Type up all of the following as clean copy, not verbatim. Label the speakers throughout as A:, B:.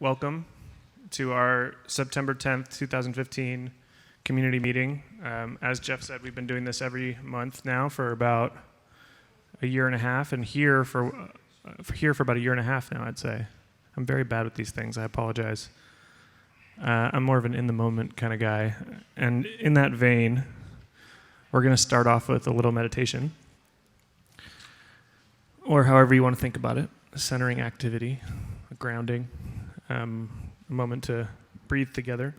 A: welcome to our September 10th, 2015 community meeting. As Jeff said, we've been doing this every month now for about a year and a half, and here for about a year and a half now, I'd say. I'm very bad with these things, I apologize. I'm more of an in-the-moment kind of guy. And in that vein, we're going to start off with a little meditation, or however you want to think about it, a centering activity, a grounding, a moment to breathe together.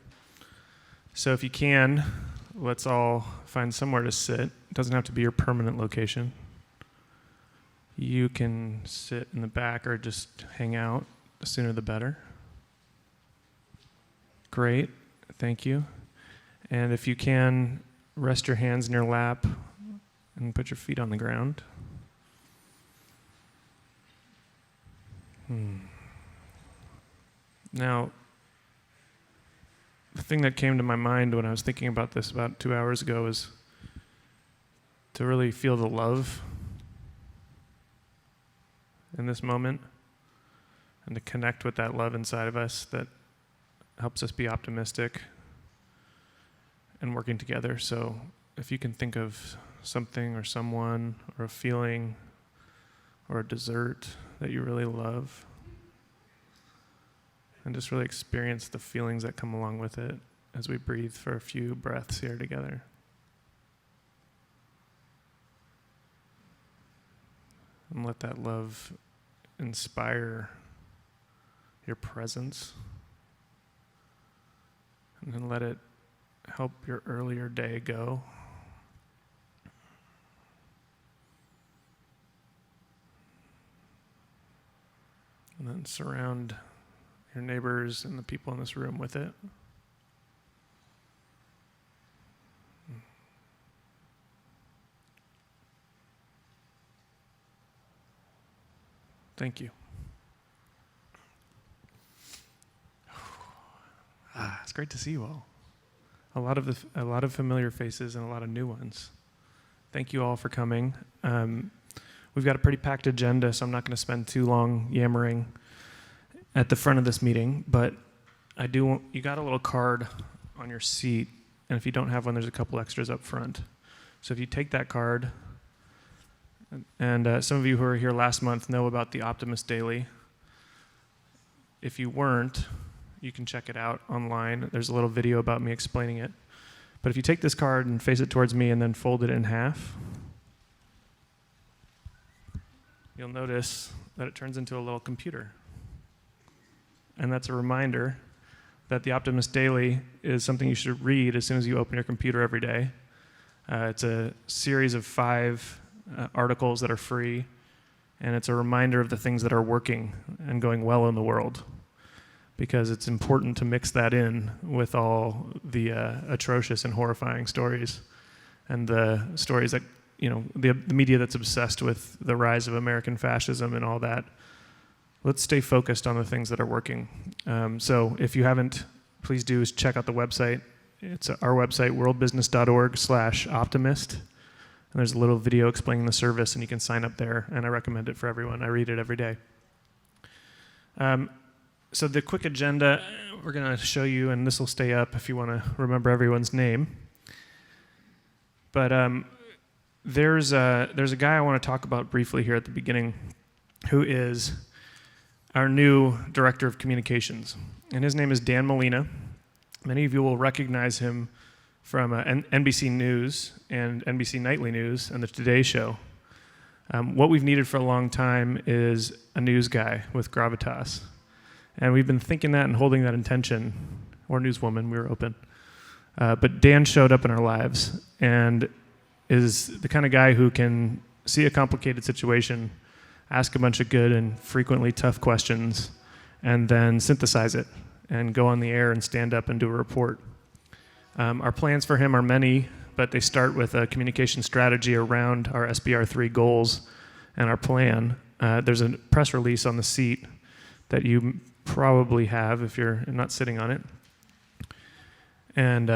A: So if you can, let's all find somewhere to sit. It doesn't have to be your permanent location. You can sit in the back or just hang out. The sooner the better. Great, thank you. And if you can, rest your hands in your lap and put your feet on the ground. Now, the thing that came to my mind when I was thinking about this about 2 hours ago is to really feel the love in this moment and to connect with that love inside of us that helps us be optimistic and working together. So if you can think of something or someone or a feeling or a dessert that you really love, and just really experience the feelings that come along with it as we breathe for a few breaths here together. And let that love inspire your presence. And then let it help your earlier day go. And then surround your neighbors and the people in this room with it. Thank you. It's great to see you all. A lot of familiar faces and a lot of new ones. Thank you all for coming. We've got a pretty packed agenda, so I'm not going to spend too long yammering at the front of this meeting, but you got a little card on your seat, and if you don't have one, there's a couple extras up front. So if you take that card, and some of you who were here last month know about the Optimist Daily. If you weren't, you can check it out online. There's a little video about me explaining it. But if you take this card and face it towards me and then fold it in half, you'll notice that it turns into a little computer. And that's a reminder that the Optimist Daily is something you should read as soon as you open your computer every day. It's a series of 5 articles that are free, and it's a reminder of the things that are working and going well in the world, because it's important to mix that in with all the atrocious and horrifying stories and the stories that, the media that's obsessed with the rise of American fascism and all that. Let's stay focused on the things that are working. So if you haven't, please do check out the website. It's our website, worldbusiness.org/optimist. And there's a little video explaining the service, and you can sign up there, and I recommend it for everyone. I read it every day. So the quick agenda we're going to show you, and this will stay up if you want to remember everyone's name. But there's a guy I want to talk about briefly here at the beginning who is our new director of communications. And his name is Dan Molina. Many of you will recognize him from NBC News and NBC Nightly News and the Today Show. What we've needed for a long time is a news guy with gravitas. And we've been thinking that and holding that intention, or newswoman, we were open. But Dan showed up in our lives and is the kind of guy who can see a complicated situation, ask a bunch of good and frequently tough questions, and then synthesize it and go on the air and stand up and do a report. Our plans for him are many, but they start with a communication strategy around our SBR3 goals and our plan. There's a press release on the seat that you probably have if you're not sitting on it. And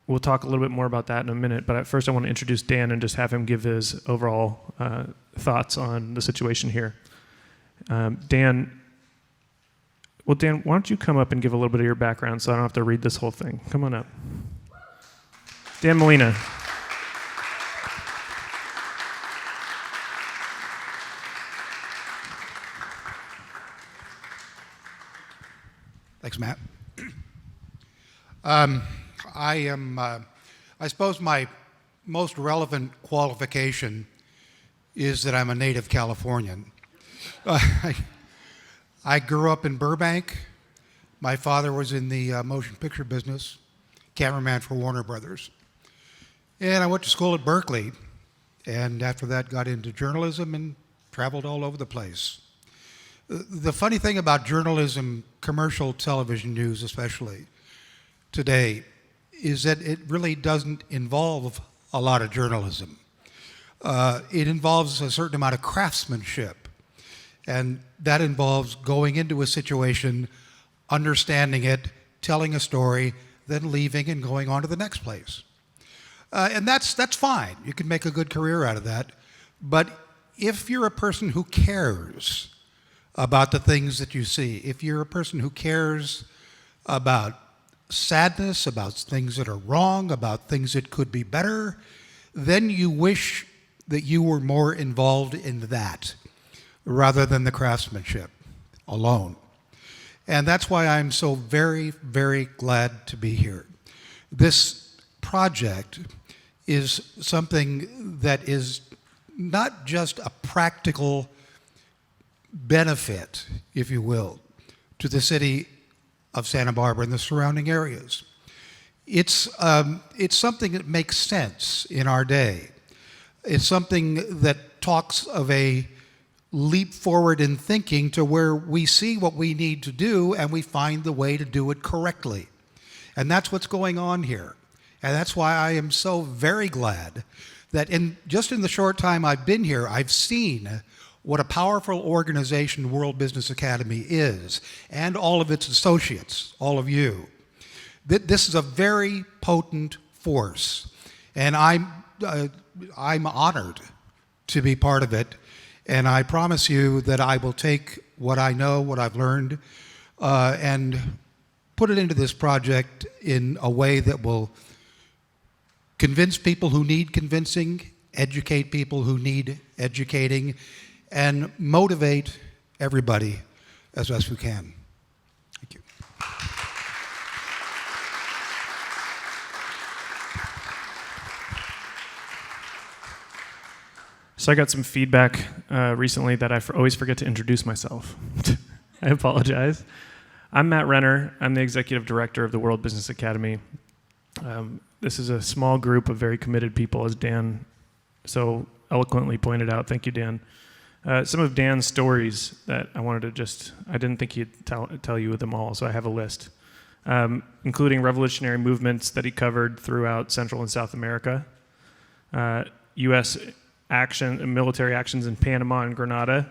A: we'll talk a little bit more about that in a minute, but at first I want to introduce Dan and just have him give his overall thoughts on the situation here. Dan Well, Dan, why don't you come up and give a little bit of your background so I don't have to read this whole thing. Come on up. Dan Molina.
B: Thanks, Matt. I suppose my most relevant qualification is that I'm a native Californian. I grew up in Burbank. My father was in the motion picture business, cameraman for Warner Brothers. And I went to school at Berkeley, and after that got into journalism and traveled all over the place. The funny thing about journalism, commercial television news especially, today, is that it really doesn't involve a lot of journalism. It involves a certain amount of craftsmanship, and that involves going into a situation, understanding it, telling a story, then leaving and going on to the next place. And that's fine. You can make a good career out of that. But if you're a person who cares about the things that you see, if you're a person who cares about sadness, about things that are wrong, about things that could be better, then you wish that you were more involved in that rather than the craftsmanship alone. And that's why I'm so very, very glad to be here. This project is something that is not just a practical benefit, if you will, to the city of Santa Barbara and the surrounding areas. It's something that makes sense in our day. It's something that talks of a leap forward in thinking to where we see what we need to do and we find the way to do it correctly. And that's what's going on here. And that's why I am so very glad that just in the short time I've been here, I've seen what a powerful organization World Business Academy is, and all of its associates, all of you. This is a very potent force, and I'm honored to be part of it, and I promise you that I will take what I know, what I've learned, and put it into this project in a way that will convince people who need convincing, educate people who need educating, and motivate everybody as best we can. Thank you.
A: So I got some feedback recently that I always forget to introduce myself. I apologize. I'm Matt Renner. I'm the executive director of the World Business Academy. This is a small group of very committed people, as Dan so eloquently pointed out. Thank you, Dan. Some of Dan's stories that I wanted to I didn't think he'd tell you them all, so I have a list, including revolutionary movements that he covered throughout Central and South America, U.S. military actions in Panama and Grenada,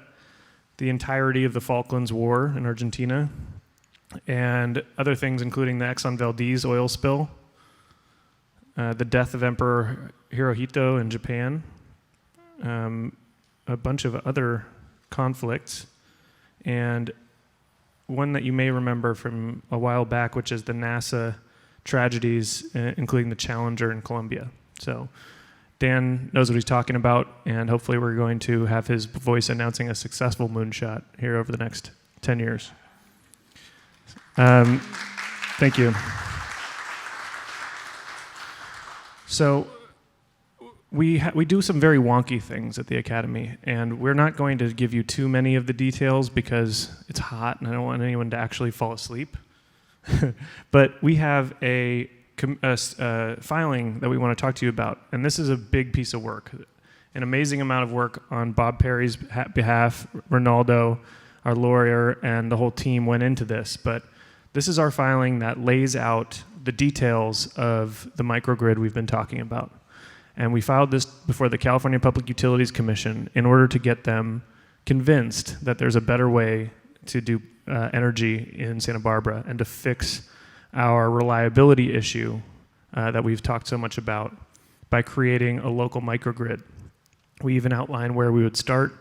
A: the entirety of the Falklands War in Argentina, and other things including the Exxon Valdez oil spill, the death of Emperor Hirohito in Japan, a bunch of other conflicts, and one that you may remember from a while back, which is the NASA tragedies, including the Challenger in Colombia. So Dan knows what he's talking about, and hopefully we're going to have his voice announcing a successful moonshot here over the next 10 years. Thank you. So we do some very wonky things at the Academy, and we're not going to give you too many of the details because it's hot and I don't want anyone to actually fall asleep. But we have a filing that we want to talk to you about, and this is a big piece of work, an amazing amount of work on Bob Perry's behalf. Ronaldo, our lawyer, and the whole team went into this, but this is our filing that lays out the details of the microgrid we've been talking about. And we filed this before the California Public Utilities Commission in order to get them convinced that there's a better way to do energy in Santa Barbara and to fix our reliability issue that we've talked so much about by creating a local microgrid. We even outline where we would start,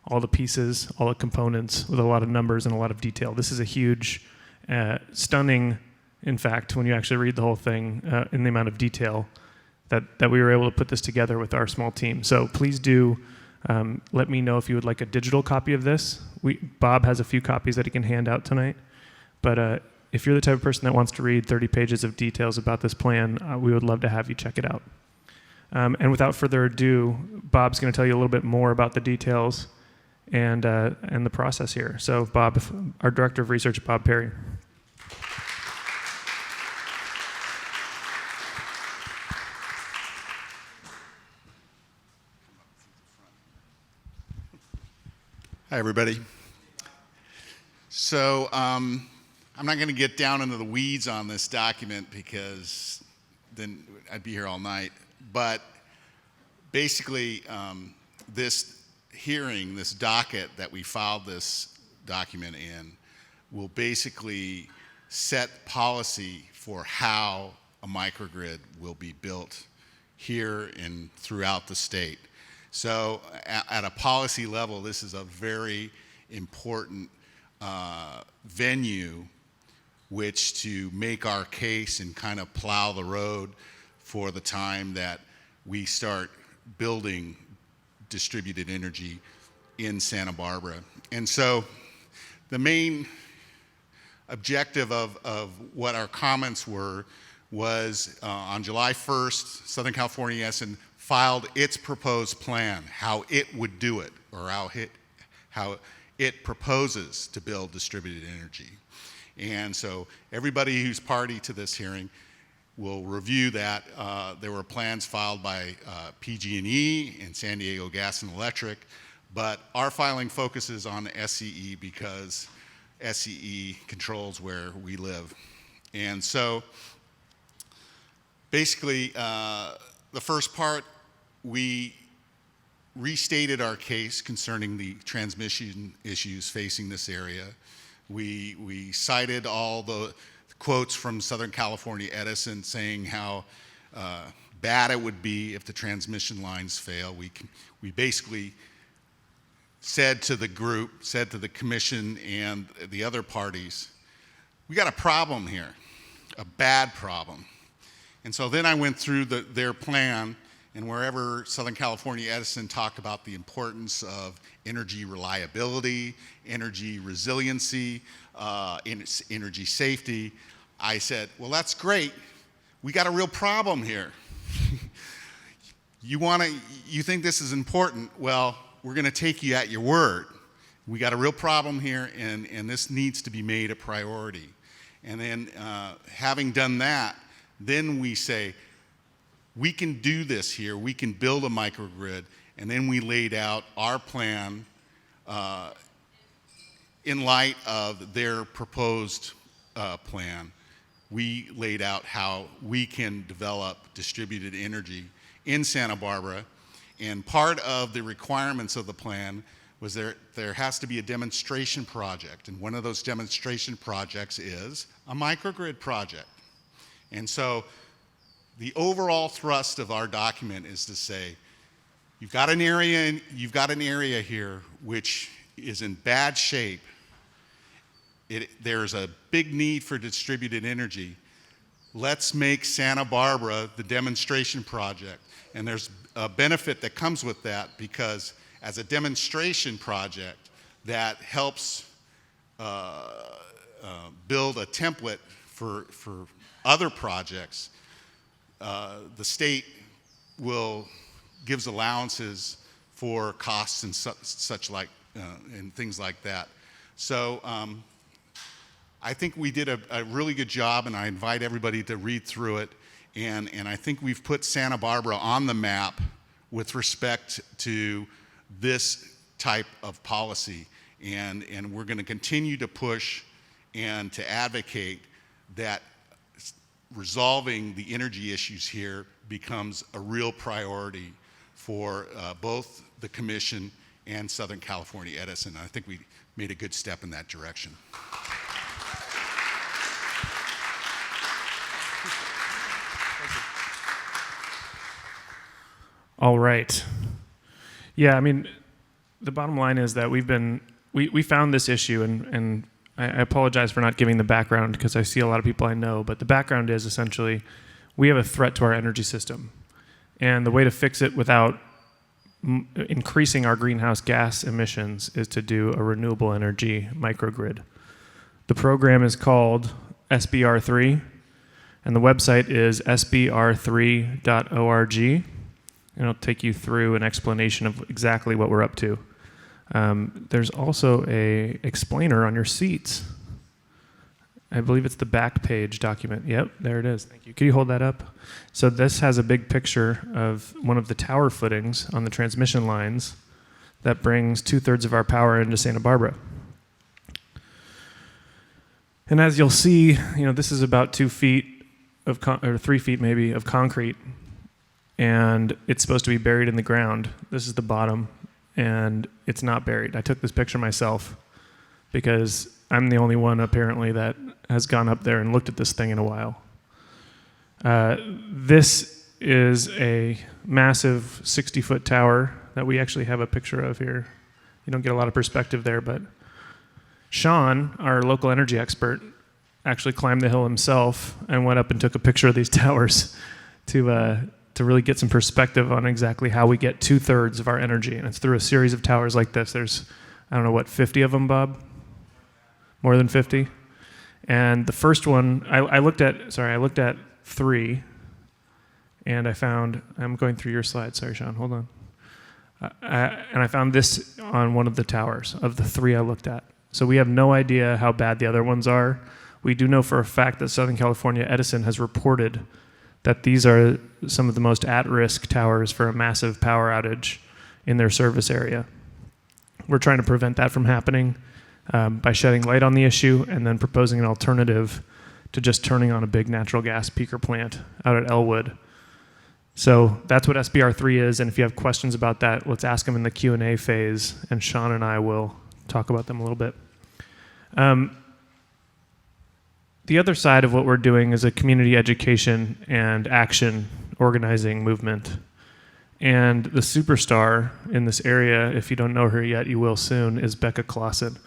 A: all the pieces, all the components with a lot of numbers and a lot of detail. This is a huge, stunning, in fact, when you actually read the whole thing in the amount of detail that we were able to put this together with our small team. So please do let me know if you would like a digital copy of this. Bob has a few copies that he can hand out tonight. But if you're the type of person that wants to read 30 pages of details about this plan, we would love to have you check it out. And without further ado, Bob's going to tell you a little bit more about the details and the process here. So Bob, our Director of Research, Bob Perry.
C: Hi, everybody. So I'm not going to get down into the weeds on this document because then I'd be here all night. But basically, this hearing, this docket that we filed this document in, will basically set policy for how a microgrid will be built here and throughout the state. So at a policy level, this is a very important venue which to make our case and kind of plow the road for the time that we start building distributed energy in Santa Barbara. And so the main objective of what our comments were was on July 1st, Southern California Edison filed its proposed plan, how it would do it, or how it proposes to build distributed energy. And so everybody who's party to this hearing will review that. There were plans filed by PG&E and San Diego Gas and Electric, but our filing focuses on SCE because SCE controls where we live. And so basically, the first part, we restated our case concerning the transmission issues facing this area. We cited all the quotes from Southern California Edison saying how bad it would be if the transmission lines fail. We basically said to the group, said to the commission and the other parties, we got a problem here, a bad problem. And so then I went through their plan, and wherever Southern California Edison talked about the importance of energy reliability, energy resiliency, energy safety, I said, well, that's great. We got a real problem here. You think this is important? Well, we're going to take you at your word. We got a real problem here, and this needs to be made a priority. And then having done that, then we say, we can do this here, we can build a microgrid, and then we laid out our plan in light of their proposed plan. We laid out how we can develop distributed energy in Santa Barbara, and part of the requirements of the plan was there has to be a demonstration project, and one of those demonstration projects is a microgrid project. And so the overall thrust of our document is to say, you've got an area here which is in bad shape. There's a big need for distributed energy. Let's make Santa Barbara the demonstration project. And there's a benefit that comes with that because as a demonstration project that helps build a template for other projects, the state gives allowances for costs and such like and things like that. So I think we did a really good job, and I invite everybody to read through it. And I think we've put Santa Barbara on the map with respect to this type of policy, and we're going to continue to push and to advocate that resolving the energy issues here becomes a real priority for both the Commission and Southern California Edison. I think we made a good step in that direction.
A: All right. Yeah, I mean, the bottom line is that we found this issue, and I apologize for not giving the background because I see a lot of people I know, but the background is essentially we have a threat to our energy system. And the way to fix it without increasing our greenhouse gas emissions is to do a renewable energy microgrid. The program is called SBR3, and the website is sbr3.org. And it'll take you through an explanation of exactly what we're up to. There's also a explainer on your seats. I believe it's the back page document. Yep, there it is. Thank you. Can you hold that up? So this has a big picture of one of the tower footings on the transmission lines that brings 2/3 of our power into Santa Barbara. And as you'll see, this is about 2 feet of or 3 feet maybe of concrete, and it's supposed to be buried in the ground. This is the bottom, and it's not buried. I took this picture myself because I'm the only one apparently that has gone up there and looked at this thing in a while. This is a massive 60-foot tower that we actually have a picture of here. You don't get a lot of perspective there, but Sean, our local energy expert, actually climbed the hill himself and went up and took a picture of these towers to really get some perspective on exactly how we get 2/3 of our energy. And it's through a series of towers like this. There's, 50 of them, Bob? More than 50? And the first one, I looked at 3, and I found, I'm going through your slides, sorry, Sean, hold on. And I found this on one of the towers of the 3 I looked at. So we have no idea how bad the other ones are. We do know for a fact that Southern California Edison has reported that these are some of the most at-risk towers for a massive power outage in their service area. We're trying to prevent that from happening by shedding light on the issue and then proposing an alternative to just turning on a big natural gas peaker plant out at Elwood. So that's what SBR3 is, and if you have questions about that, let's ask them in the Q&A phase, and Sean and I will talk about them a little bit. The other side of what we're doing is a community education and action organizing movement. And the superstar in this area, if you don't know her yet, you will soon, is Becca Clausen.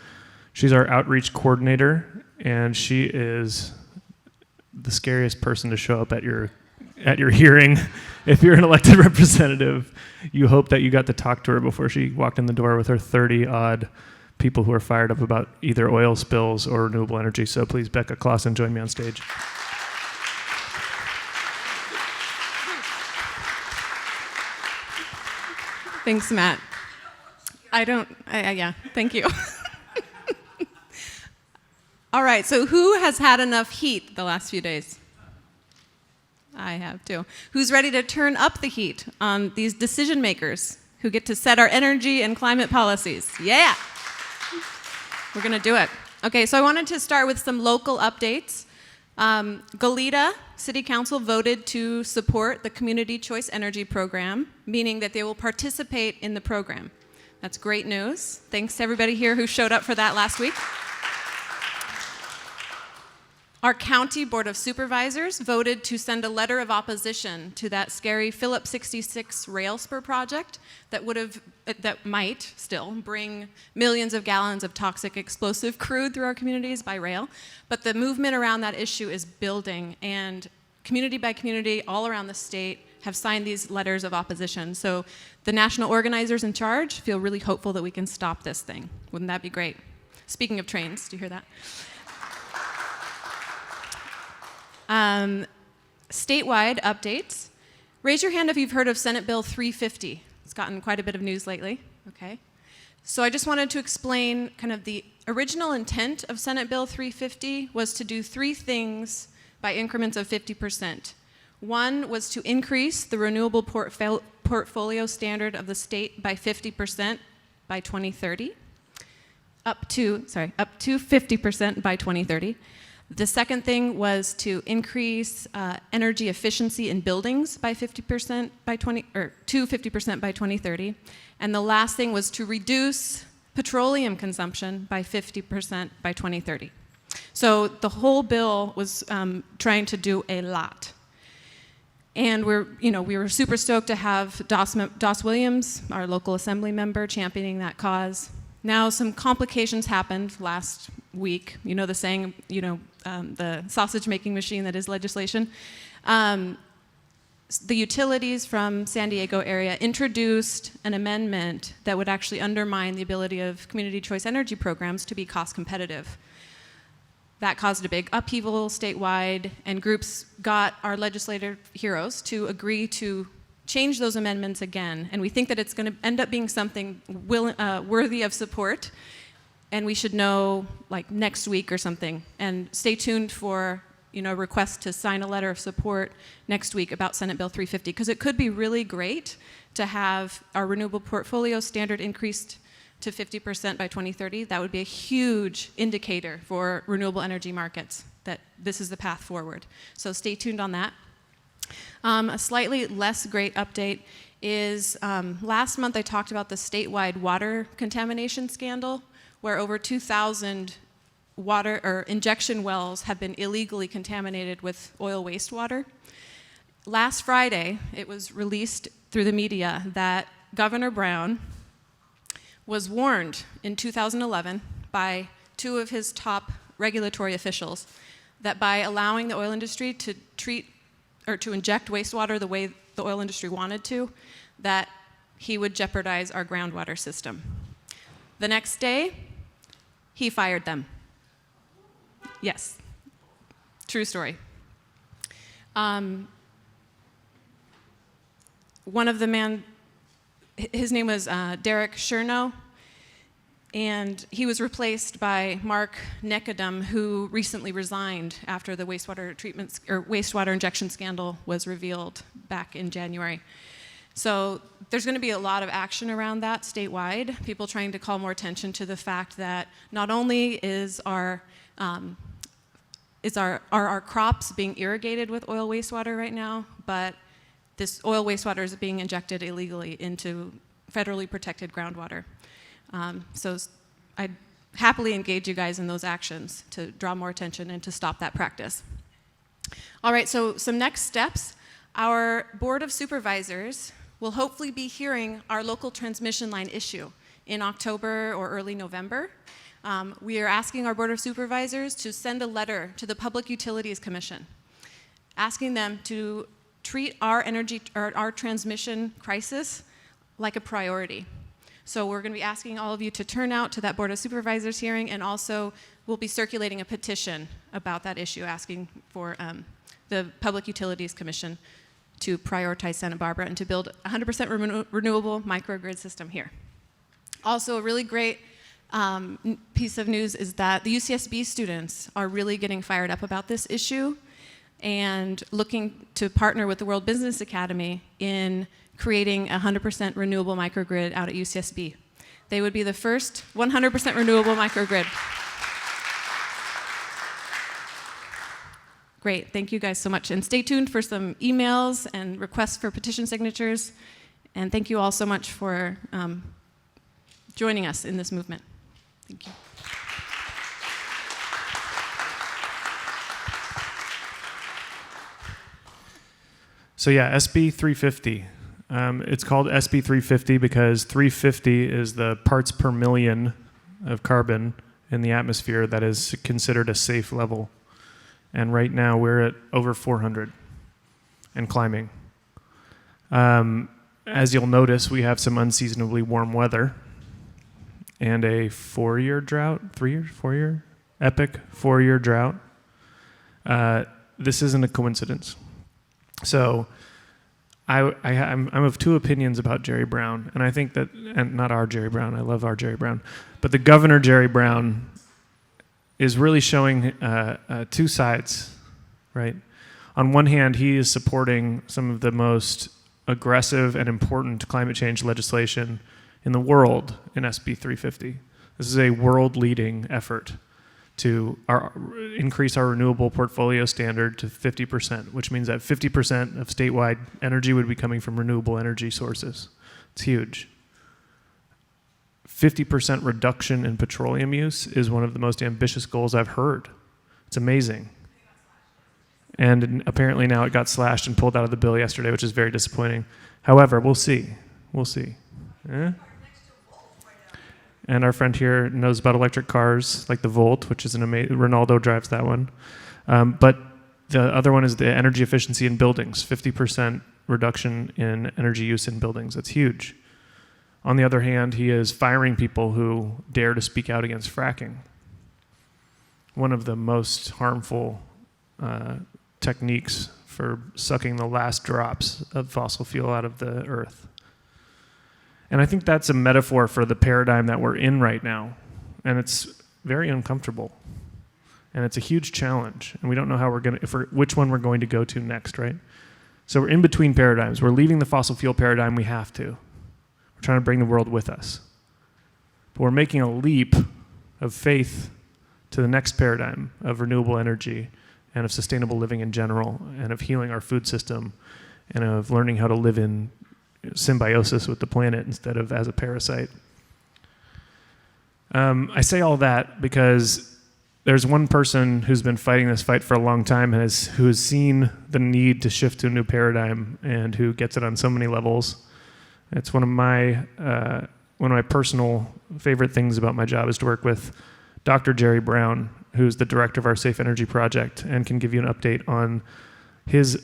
A: She's our outreach coordinator, and she is the scariest person to show up at your hearing. If you're an elected representative, you hope that you got to talk to her before she walked in the door with her 30-odd people who are fired up about either oil spills or renewable energy. So please, Becca Clausen, join me on stage.
D: Thanks, Matt. Yeah, thank you. All right, so who has had enough heat the last few days? I have too. Who's ready to turn up the heat on these decision makers who get to set our energy and climate policies? Yeah! We're going to do it. Okay, so I wanted to start with some local updates. Goleta City Council voted to support the Community Choice Energy Program, meaning that they will participate in the program. That's great news. Thanks to everybody here who showed up for that last week. Our County Board of Supervisors voted to send a letter of opposition to that scary Phillips 66 rail spur project that might still bring millions of gallons of toxic explosive crude through our communities by rail. But the movement around that issue is building, and community by community all around the state have signed these letters of opposition. So the national organizers in charge feel really hopeful that we can stop this thing. Wouldn't that be great? Speaking of trains, do you hear that? Statewide updates. Raise your hand if you've heard of Senate Bill 350. It's gotten quite a bit of news lately. Okay. So I just wanted to explain kind of the original intent of Senate Bill 350 was to do 3 things by increments of 50%. One was to increase the renewable portfolio standard of the state by 50% by 2030. Up to 50% by 2030. The second thing was to increase energy efficiency in buildings by 50% by 50% by 2030. And the last thing was to reduce petroleum consumption by 50% by 2030. So the whole bill was trying to do a lot. And we were super stoked to have Doss Williams, our local assembly member, championing that cause. Now, some complications happened last week. You know the saying, the sausage-making machine that is legislation. The utilities from San Diego area introduced an amendment that would actually undermine the ability of community choice energy programs to be cost competitive. That caused a big upheaval statewide, and groups got our legislative heroes to agree to change those amendments again. And we think that it's going to end up being something worthy of support, and we should know like next week or something. And stay tuned for a request to sign a letter of support next week about Senate Bill 350, because it could be really great to have our renewable portfolio standard increased to 50% by 2030. That would be a huge indicator for renewable energy markets that this is the path forward. So stay tuned on that. A slightly less great update is last month I talked about the statewide water contamination scandal, where over 2,000 water or injection wells have been illegally contaminated with oil wastewater. Last Friday, it was released through the media that Governor Brown was warned in 2011 by two of his top regulatory officials that by allowing the oil industry to treat or to inject wastewater the way the oil industry wanted to, that he would jeopardize our groundwater system. The next day, he fired them. Yes, true story. One of the his name was Derek Chernow, and he was replaced by Mark Nekadum, who recently resigned after the wastewater injection scandal was revealed back in January. So there's going to be a lot of action around that statewide, people trying to call more attention to the fact that not only are our crops being irrigated with oil wastewater right now, but this oil wastewater is being injected illegally into federally protected groundwater. So I'd happily engage you guys in those actions to draw more attention and to stop that practice. All right, so some next steps. Our Board of Supervisors will hopefully be hearing our local transmission line issue in October or early November. We are asking our Board of Supervisors to send a letter to the Public Utilities Commission, asking them to treat our transmission crisis like a priority. So we're going to be asking all of you to turn out to that Board of Supervisors hearing, and also we'll be circulating a petition about that issue, asking for the Public Utilities Commission to prioritize Santa Barbara and to build a 100% renewable microgrid system here. Also, a really great piece of news is that the UCSB students are really getting fired up about this issue and looking to partner with the World Business Academy in creating a 100% renewable microgrid out at UCSB. They would be the first 100% renewable microgrid. Great, thank you guys so much. And stay tuned for some emails and requests for petition signatures. And thank you all so much for joining us in this movement. Thank you.
A: So yeah, SB 350. It's called SB 350 because 350 is the parts per million of carbon in the atmosphere that is considered a safe level. And right now we're at over 400 and climbing. As you'll notice, we have some unseasonably warm weather and a 4-year drought, 4-year, epic 4-year drought. This isn't a coincidence. So I'm of two opinions about Jerry Brown, and I think that, and not our Jerry Brown, I love our Jerry Brown, but the Governor Jerry Brown is really showing two sides, right? On one hand, he is supporting some of the most aggressive and important climate change legislation in the world in SB 350. This is a world-leading effort to increase our renewable portfolio standard to 50%, which means that 50% of statewide energy would be coming from renewable energy sources. It's huge. 50% reduction in petroleum use is one of the most ambitious goals I've heard. It's amazing. And apparently now it got slashed and pulled out of the bill yesterday, which is very disappointing. However, we'll see. We'll see. And our friend here knows about electric cars, like the Volt, which is an amazing. Ronaldo drives that one. But the other one is the energy efficiency in buildings, 50% reduction in energy use in buildings. That's huge. On the other hand, he is firing people who dare to speak out against fracking. One of the most harmful techniques for sucking the last drops of fossil fuel out of the earth. And I think that's a metaphor for the paradigm that we're in right now. And it's very uncomfortable. And it's a huge challenge. And we don't know how which one we're going to go to next, right? So we're in between paradigms. We're leaving the fossil fuel paradigm, we have to. We're trying to bring the world with us. But we're making a leap of faith to the next paradigm of renewable energy and of sustainable living in general, and of healing our food system, and of learning how to live in symbiosis with the planet instead of as a parasite. I say all that because there's one person who's been fighting this fight for a long time and who has seen the need to shift to a new paradigm and who gets it on so many levels. It's one of my personal favorite things about my job is to work with Dr. Jerry Brown, who's the director of our Safe Energy Project, and can give you an update on his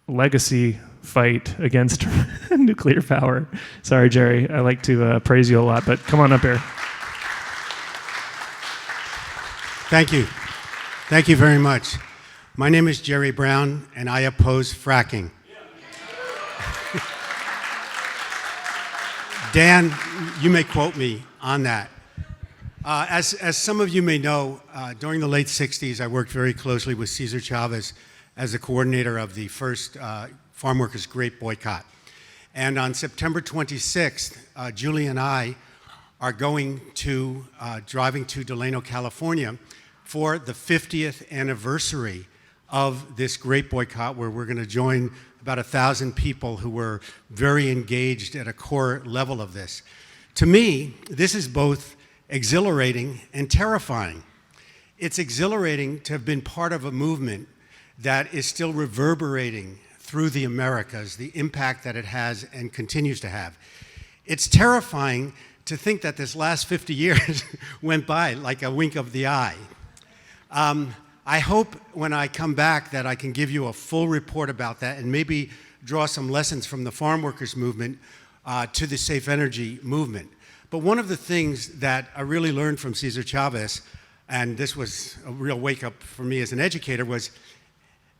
A: legacy fight against nuclear power. Sorry, Jerry, I like to praise you a lot, but come on up here.
E: Thank you. Thank you very much. My name is Jerry Brown, and I oppose fracking. Dan, you may quote me on that. As some of you may know, during the late 60s, I worked very closely with Cesar Chavez as the coordinator of the first farm workers' grape boycott. And on September 26th, Julie and I are driving to Delano, California for the 50th anniversary of this grape boycott, where we're going to join about 1,000 people who were very engaged at a core level of this. To me, this is both exhilarating and terrifying. It's exhilarating to have been part of a movement that is still reverberating through the Americas, the impact that it has and continues to have. It's terrifying to think that this last 50 years went by like a wink of the eye. I hope when I come back that I can give you a full report about that and maybe draw some lessons from the farm workers movement to the safe energy movement. But one of the things that I really learned from Cesar Chavez, and this was a real wake-up for me as an educator, was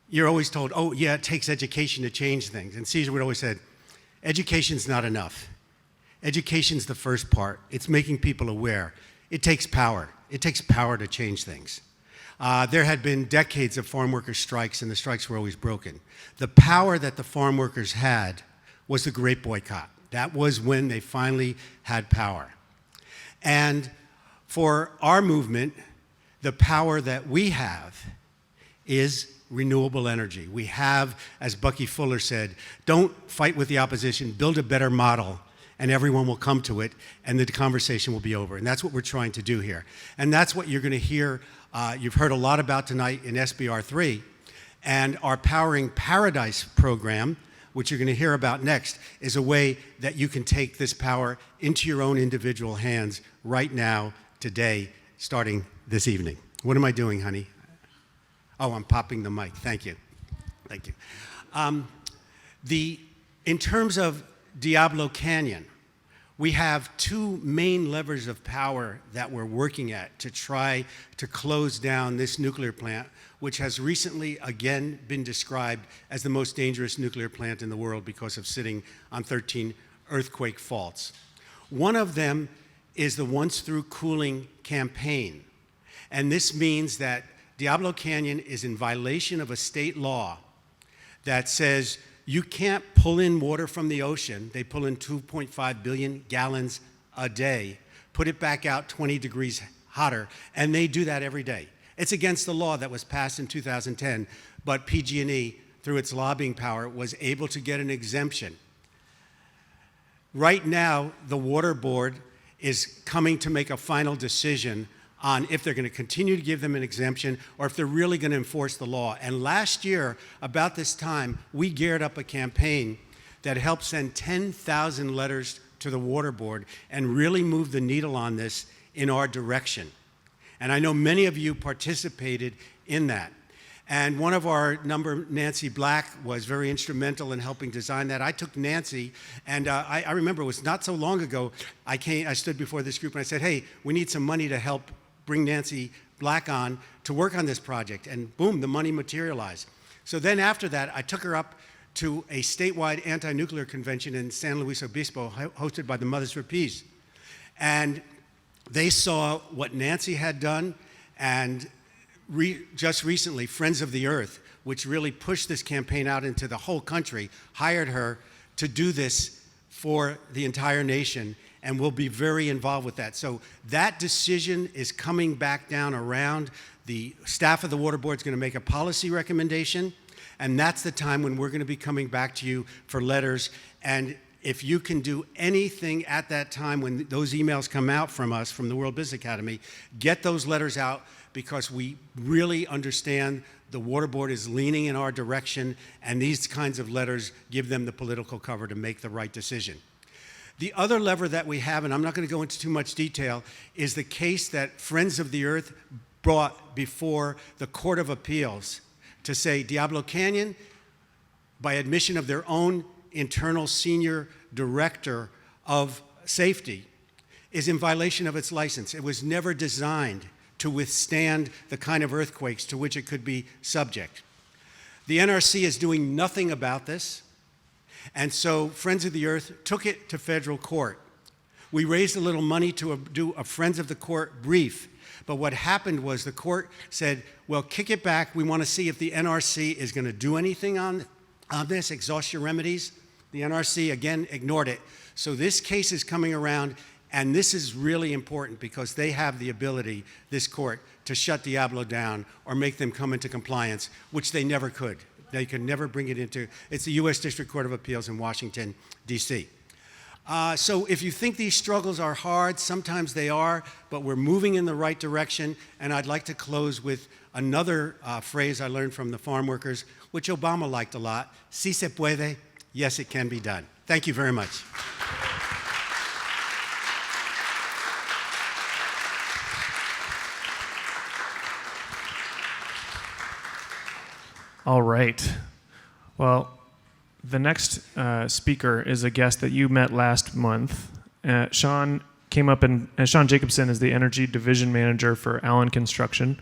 E: you're always told, oh, yeah, it takes education to change things. And Cesar would always say, education's not enough. Education's the first part. It's making people aware. It takes power. It takes power to change things. There had been decades of farm workers' strikes, and the strikes were always broken. The power that the farm workers had was the Great Boycott. That was when they finally had power. And for our movement, the power that we have is renewable energy. We have, as Bucky Fuller said, don't fight with the opposition, build a better model, and everyone will come to it, and the conversation will be over. And that's what we're trying to do here. And that's what you're going to hear, you've heard a lot about tonight in SBR 3, and our Powering Paradise program, which you're going to hear about next, is a way that you can take this power into your own individual hands right now, today, starting this evening. What am I doing, honey? Oh, I'm popping the mic. Thank you. Thank you. In terms of Diablo Canyon, we have two main levers of power that we're working at to try to close down this nuclear plant, which has recently again been described as the most dangerous nuclear plant in the world because of sitting on 13 earthquake faults. One of them is the Once Through Cooling campaign. And this means that Diablo Canyon is in violation of a state law that says you can't pull in water from the ocean. They pull in 2.5 billion gallons a day, put it back out 20 degrees hotter, and they do that every day. It's against the law that was passed in 2010, but PG&E, through its lobbying power, was able to get an exemption. Right now, the Water Board is coming to make a final decision on if they're going to continue to give them an exemption or if they're really going to enforce the law. And last year, about this time, we geared up a campaign that helped send 10,000 letters to the Water Board and really move the needle on this in our direction. And I know many of you participated in that. And one of our number, Nancy Black, was very instrumental in helping design that. I took Nancy, and I remember it was not so long ago, I stood before this group and I said, hey, we need some money to help bring Nancy Black on to work on this project. And boom, the money materialized. So then after that, I took her up to a statewide anti-nuclear convention in San Luis Obispo, hosted by the Mothers for Peace. And they saw what Nancy had done, and just recently, Friends of the Earth, which really pushed this campaign out into the whole country, hired her to do this for the entire nation, and will be very involved with that. So that decision is coming back down around. The staff of the Water Board is going to make a policy recommendation, and that's the time when we're going to be coming back to you for letters. And if you can do anything at that time when those emails come out from us, from the World Business Academy, get those letters out, because we really understand the Water Board is leaning in our direction, and these kinds of letters give them the political cover to make the right decision. The other lever that we have, and I'm not going to go into too much detail, is the case that Friends of the Earth brought before the Court of Appeals to say Diablo Canyon, by admission of their own internal senior director of safety, is in violation of its license. It was never designed to withstand the kind of earthquakes to which it could be subject. The NRC is doing nothing about this, and so Friends of the Earth took it to federal court. We raised a little money to do a Friends of the Court brief, but what happened was the court said, well, kick it back. We want to see if the NRC is going to do anything on this, exhaust your remedies. The NRC, again, ignored it. So this case is coming around, and this is really important because they have the ability, this court, to shut Diablo down or make them come into compliance, which they never could. They could never bring it into, it's the U.S. District Court of Appeals in Washington, D.C. So if you think these struggles are hard, sometimes they are, but we're moving in the right direction. And I'd like to close with another phrase I learned from the farm workers, which Obama liked a lot. Si se puede, yes, it can be done. Thank you very much.
A: All right. Well, the next speaker is a guest that you met last month. Sean came up, and Sean Jacobson is the Energy Division Manager for Allen Construction,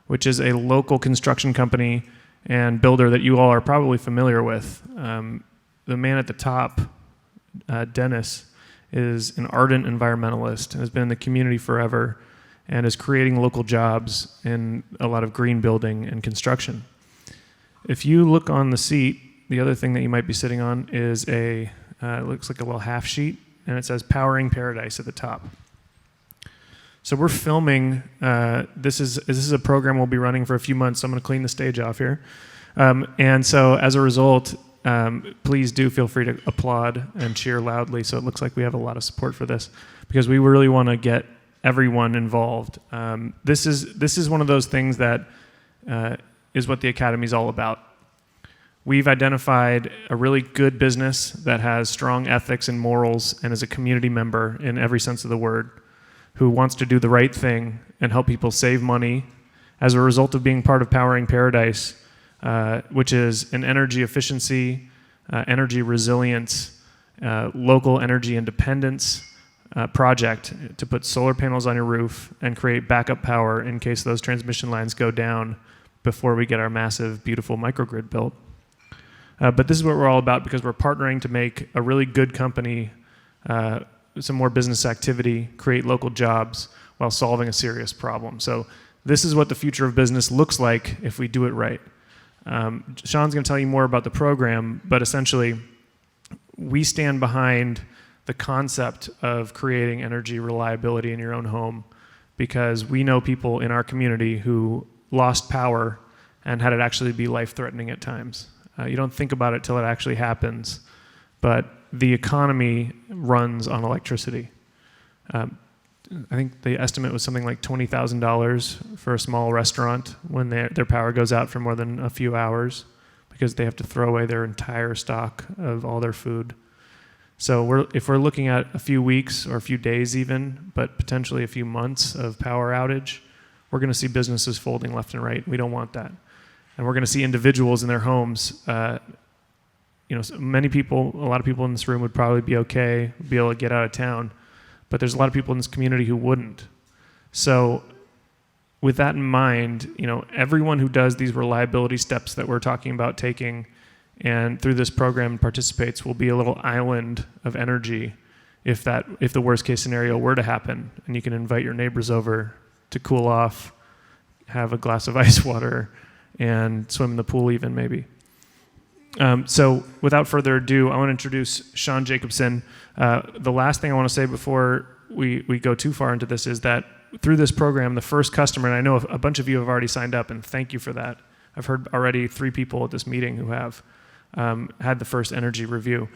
A: which is a local construction company and builder that you all are probably familiar with. The man at the top, Dennis, is an ardent environmentalist and has been in the community forever and is creating local jobs in a lot of green building and construction. If you look on the seat, the other thing that you might be sitting on is it looks like a little half sheet, and it says Powering Paradise at the top. So we're filming, this is a program we'll be running for a few months, so I'm going to clean the stage off here. And so as a result, please do feel free to applaud and cheer loudly so it looks like we have a lot of support for this, because we really want to get everyone involved. This is one of those things that is what the Academy is all about. We've identified a really good business that has strong ethics and morals and is a community member in every sense of the word, who wants to do the right thing and help people save money as a result of being part of Powering Paradise, which is an energy efficiency, energy resilience, local energy independence project to put solar panels on your roof and create backup power in case those transmission lines go down before we get our massive, beautiful microgrid built. But this is what we're all about, because we're partnering to make a really good company, some more business activity, create local jobs while solving a serious problem. So this is what the future of business looks like if we do it right. Sean's going to tell you more about the program, but essentially we stand behind the concept of creating energy reliability in your own home, because we know people in our community who lost power and had it actually be life-threatening at times. You don't think about it till it actually happens, but the economy runs on electricity. I think the estimate was something like $20,000 for a small restaurant when their power goes out for more than a few hours, because they have to throw away their entire stock of all their food. So if we're looking at a few weeks or a few days even, but potentially a few months of power outage, we're going to see businesses folding left and right. We don't want that. And we're going to see individuals in their homes. A lot of people in this room would probably be okay, be able to get out of town, but there's a lot of people in this community who wouldn't. So with that in mind, everyone who does these reliability steps that we're talking about taking and through this program participates will be a little island of energy if the worst case scenario were to happen, and you can invite your neighbors over to cool off, have a glass of ice water, and swim in the pool even maybe. So without further ado, I want to introduce Sean Jacobson. The last thing I want to say before we go too far into this is that through this program, the first customer, and I know a bunch of you have already signed up, and thank you for that. I've heard already 3 people at this meeting who have had the first energy review.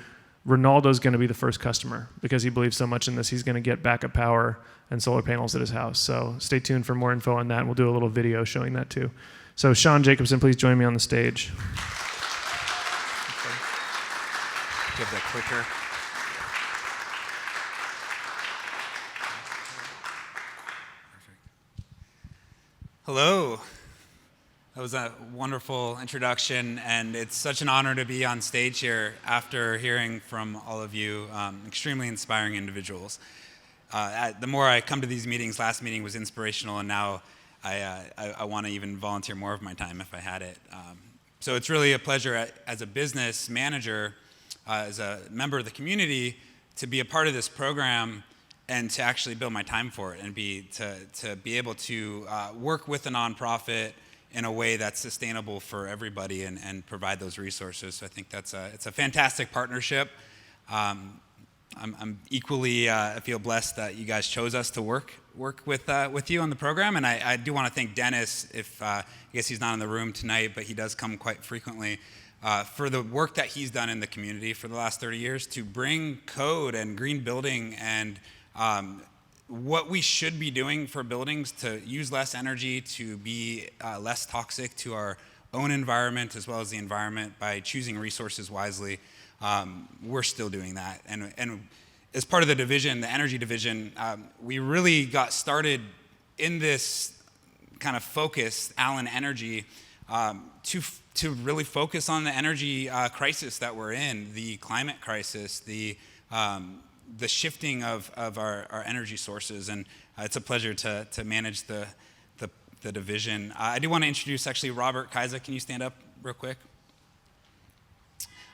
A: Ronaldo's going to be the first customer because he believes so much in this. He's going to get backup power and solar panels at his house. So stay tuned for more info on that, and we'll do a little video showing that too. So Sean Jacobson, please join me on the stage.
F: Give that clicker. Hello. That was a wonderful introduction, and it's such an honor to be on stage here after hearing from all of you, extremely inspiring individuals. The more I come to these meetings, last meeting was inspirational, and now I want to even volunteer more of my time if I had it. So it's really a pleasure as a business manager, as a member of the community, to be a part of this program and to actually build my time for it and to be able to work with a nonprofit in a way that's sustainable for everybody and provide those resources. So I think it's a fantastic partnership. I'm equally I feel blessed that you guys chose us to work with you on the program, and I do want to thank Dennis. I guess he's not in the room tonight, but he does come quite frequently, for the work that he's done in the community for the last 30 years to bring code and green building and what we should be doing for buildings to use less energy, to be less toxic to our own environment as well as the environment by choosing resources wisely. We're still doing that. And as part of the division, the energy division, we really got started in this kind of focus, Allen Energy, to really focus on the energy crisis that we're in, the climate crisis, the shifting of our energy sources, and it's a pleasure to manage the division. I do want to introduce actually Robert Kaiser. Can you stand up real quick?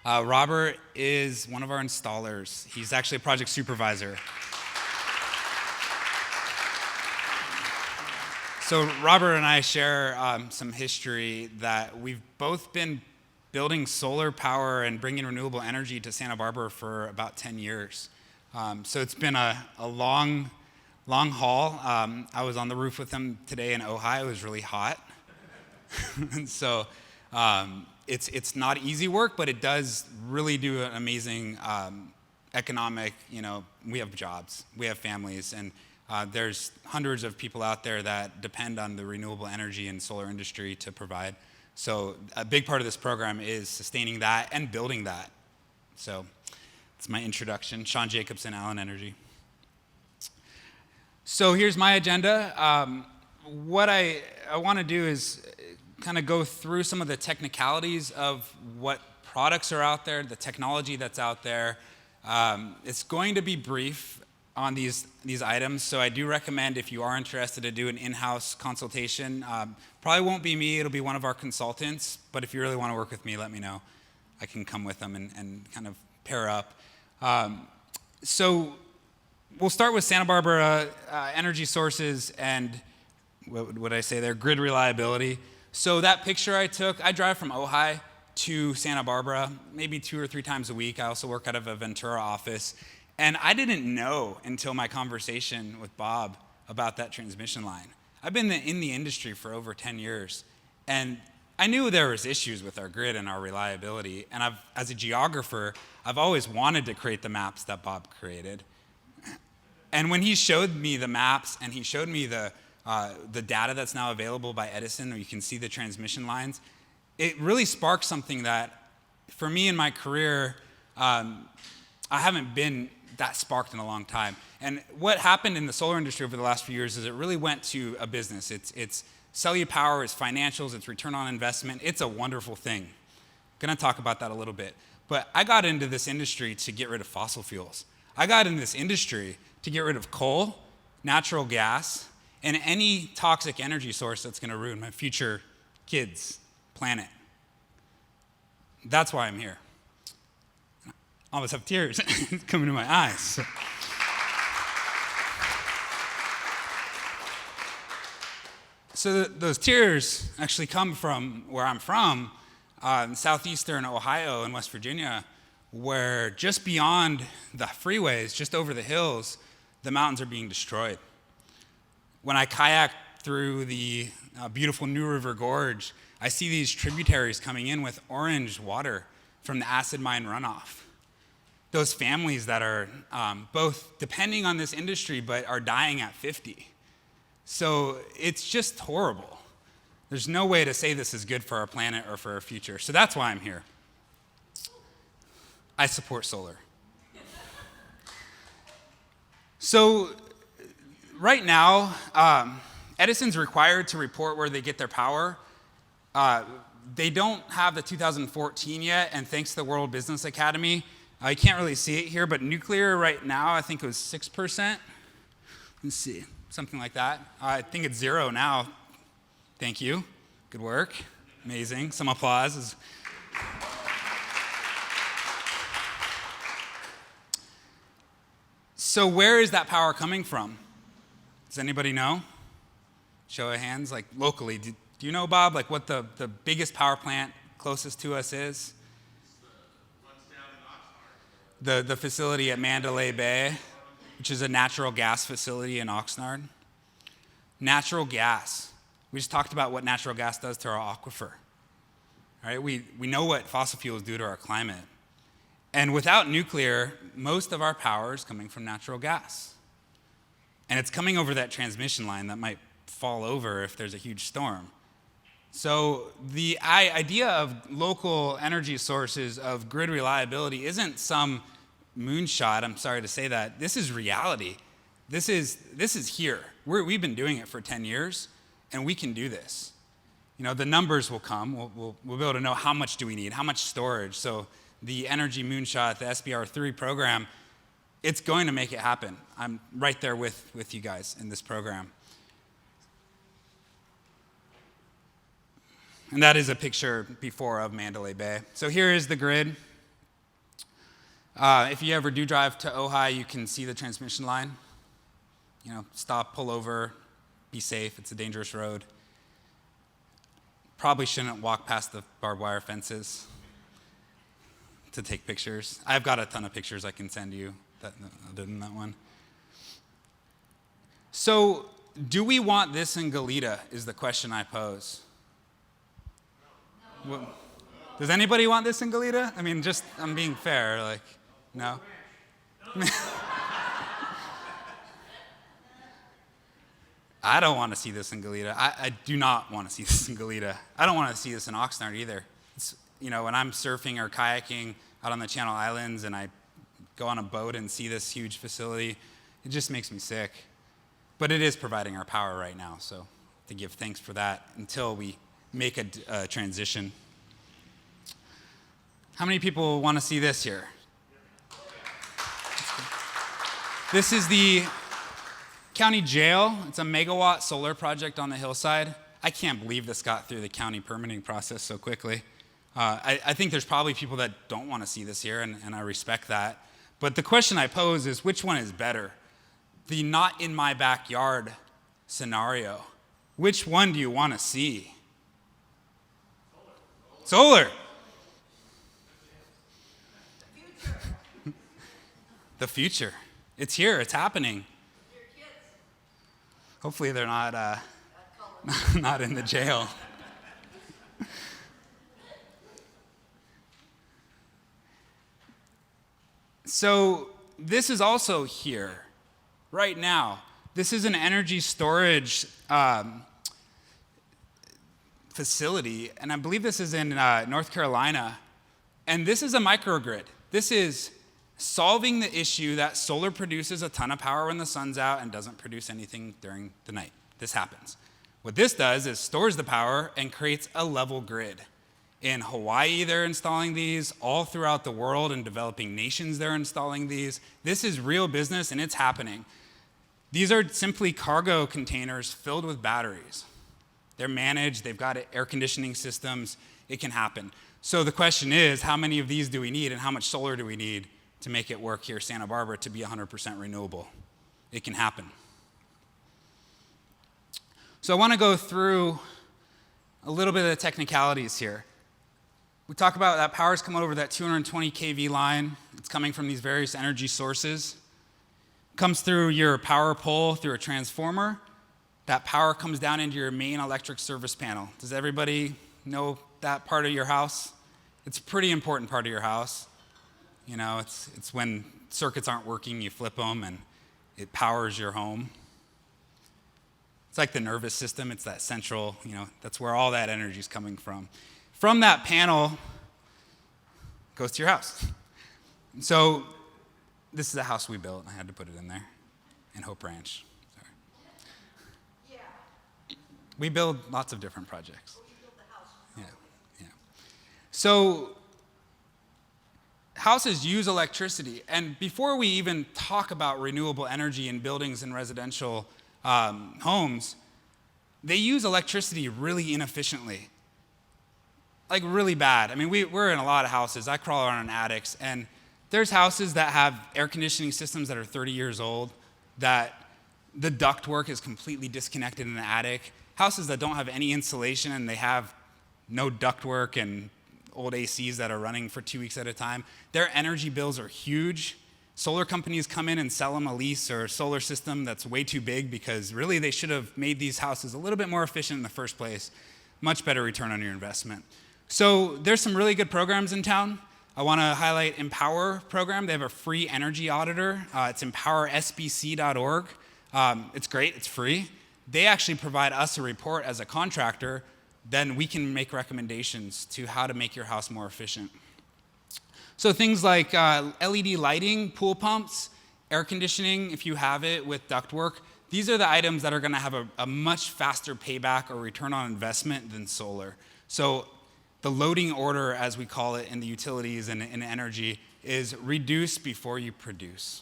F: Robert is one of our installers. He's actually a project supervisor. So Robert and I share some history that we've both been building solar power and bringing renewable energy to Santa Barbara for about 10 years. So it's been a long haul. I was on the roof with him today in Ojai. It was really hot. And so it's not easy work, but it does really do an amazing economic, we have jobs, we have families, and there's hundreds of people out there that depend on the renewable energy and solar industry to provide. So a big part of this program is sustaining that and building that. So it's my introduction. Sean Jacobson, Allen Energy. So here's my agenda. What I want to do is kind of go through some of the technicalities of what products are out there, the technology that's out there. It's going to be brief on these items, so I do recommend if you are interested to do an in-house consultation. Probably won't be me, it'll be one of our consultants, but if you really want to work with me, let me know. I can come with them and kind of pair up. So we'll start with Santa Barbara energy sources and what would I say there, grid reliability. So that picture I took, I drive from Ojai to Santa Barbara maybe 2 or 3 times a week. I also work out of a Ventura office. And I didn't know until my conversation with Bob about that transmission line. I've been in the industry for over 10 years, and I knew there was issues with our grid and our reliability, and as a geographer, I've always wanted to create the maps that Bob created. And when he showed me the maps and he showed me the data that's now available by Edison, where you can see the transmission lines, it really sparked something that, for me in my career, I haven't been that sparked in a long time. And what happened in the solar industry over the last few years is it really went to a business. It's sell you power, it's financials, it's return on investment. It's a wonderful thing. Going to talk about that a little bit. But I got into this industry to get rid of fossil fuels. I got in this industry to get rid of coal, natural gas, and any toxic energy source that's going to ruin my future kids' planet. That's why I'm here. I almost have tears coming to my eyes. So those tears actually come from where I'm from, in southeastern Ohio and West Virginia, where just beyond the freeways, just over the hills, the mountains are being destroyed. When I kayak through the beautiful New River Gorge, I see these tributaries coming in with orange water from the acid mine runoff. Those families that are both depending on this industry but are dying at 50. So it's just horrible. There's no way to say this is good for our planet or for our future. So that's why I'm here. I support solar. So right now, Edison's required to report where they get their power. They don't have the 2014 yet, and thanks to the World Business Academy, you can't really see it here, but nuclear right now, I think it was 6%. Let's see, something like that. I think it's 0 now. Thank you. Good work. Amazing. Some applause. So where is that power coming from? Does anybody know? Show of hands, like locally. Do you know, Bob, like what the biggest power plant closest to us is? The facility at Mandalay Bay, which is a natural gas facility in Oxnard. Natural gas. We just talked about what natural gas does to our aquifer. All right? We know what fossil fuels do to our climate. And without nuclear, most of our power is coming from natural gas. And it's coming over that transmission line that might fall over if there's a huge storm. So the idea of local energy sources of grid reliability isn't some moonshot. I'm sorry to say that. This is reality. This is here. We've been doing it for 10 years, and we can do this. You know, the numbers will come. We'll be able to know how much do we need, how much storage. So the Energy Moonshot, the SBR3 program, it's going to make it happen. I'm right there with you guys in this program. And that is a picture before of Mandalay Bay. So here is the grid. If you ever do drive to Ojai, you can see the transmission line. You know, stop, pull over, be safe. It's a dangerous road. Probably shouldn't walk past the barbed wire fences to take pictures. I've got a ton of pictures I can send you other than that one. So, do we want this in Goleta is the question I pose. No. Well, does anybody want this in Goleta? I mean, just, I'm being fair, like, no? I don't want to see this in Goleta. I do not want to see this in Goleta. I don't want to see this in Oxnard either. It's, you know, when I'm surfing or kayaking out on the Channel Islands and I go on a boat and see this huge facility, it just makes me sick. But it is providing our power right now, so to give thanks for that until we make a transition. How many people want to see this here? This is the county jail. It's a megawatt solar project on the hillside. I can't believe this got through the county permitting process so quickly. I think there's probably people that don't want to see this here, and I respect that. But the question I pose is, which one is better? The not in my backyard scenario. Which one do you want to see? Solar. The future. It's here. It's happening. Hopefully they're not not in the jail. So this is also here. right now. This is an energy storage facility, and I believe this is in North Carolina. And this is a microgrid. This is solving the issue that solar produces a ton of power when the sun's out and doesn't produce anything during the night. This happens. What this does is stores the power and creates a level grid. In Hawaii, they're installing these. All throughout the world, in developing nations, they're installing these. This is real business, and it's happening. These are simply cargo containers filled with batteries. They're managed. They've got air conditioning systems. It can happen. So the question is, how many of these do we need, and how much solar do we need to make it work here in Santa Barbara to be 100% renewable? It can happen. So I want to go through a little bit of the technicalities here. We talk about that power's coming over that 220 kV line. It's coming from these various energy sources. It comes through your power pole, through a transformer. That power comes down into your main electric service panel. Does everybody know that part of your house? It's a pretty important part of your house. You know, it's when circuits aren't working, you flip them, and it powers your home. It's like the nervous system. It's that central, that's where all that energy is coming from. From that panel, it goes to your house. So this is a house we built. I had to put it in there, in Hope Ranch. Sorry. Yeah. We build lots of different projects. Well, you built the house. Yeah. So houses use electricity, and before we even talk about renewable energy in buildings and residential homes, they use electricity really inefficiently, like really bad. I mean, we're in a lot of houses. I crawl around in attics, and there's houses that have air conditioning systems that are 30 years old, that the ductwork is completely disconnected in the attic. Houses that don't have any insulation, and they have no ductwork and old ACs that are running for 2 weeks at a time. Their energy bills are huge. Solar companies come in and sell them a lease or a solar system that's way too big, because really they should have made these houses a little bit more efficient in the first place. Much better return on your investment. So there's some really good programs in town. I want to highlight Empower program. They have a free energy auditor. It's empowersbc.org. It's great. It's free. They actually provide us a report as a contractor. Then we can make recommendations to how to make your house more efficient. So things like LED lighting, pool pumps, air conditioning, if you have it with ductwork, these are the items that are going to have a much faster payback or return on investment than solar. So the loading order, as we call it in the utilities and in energy, is reduce before you produce.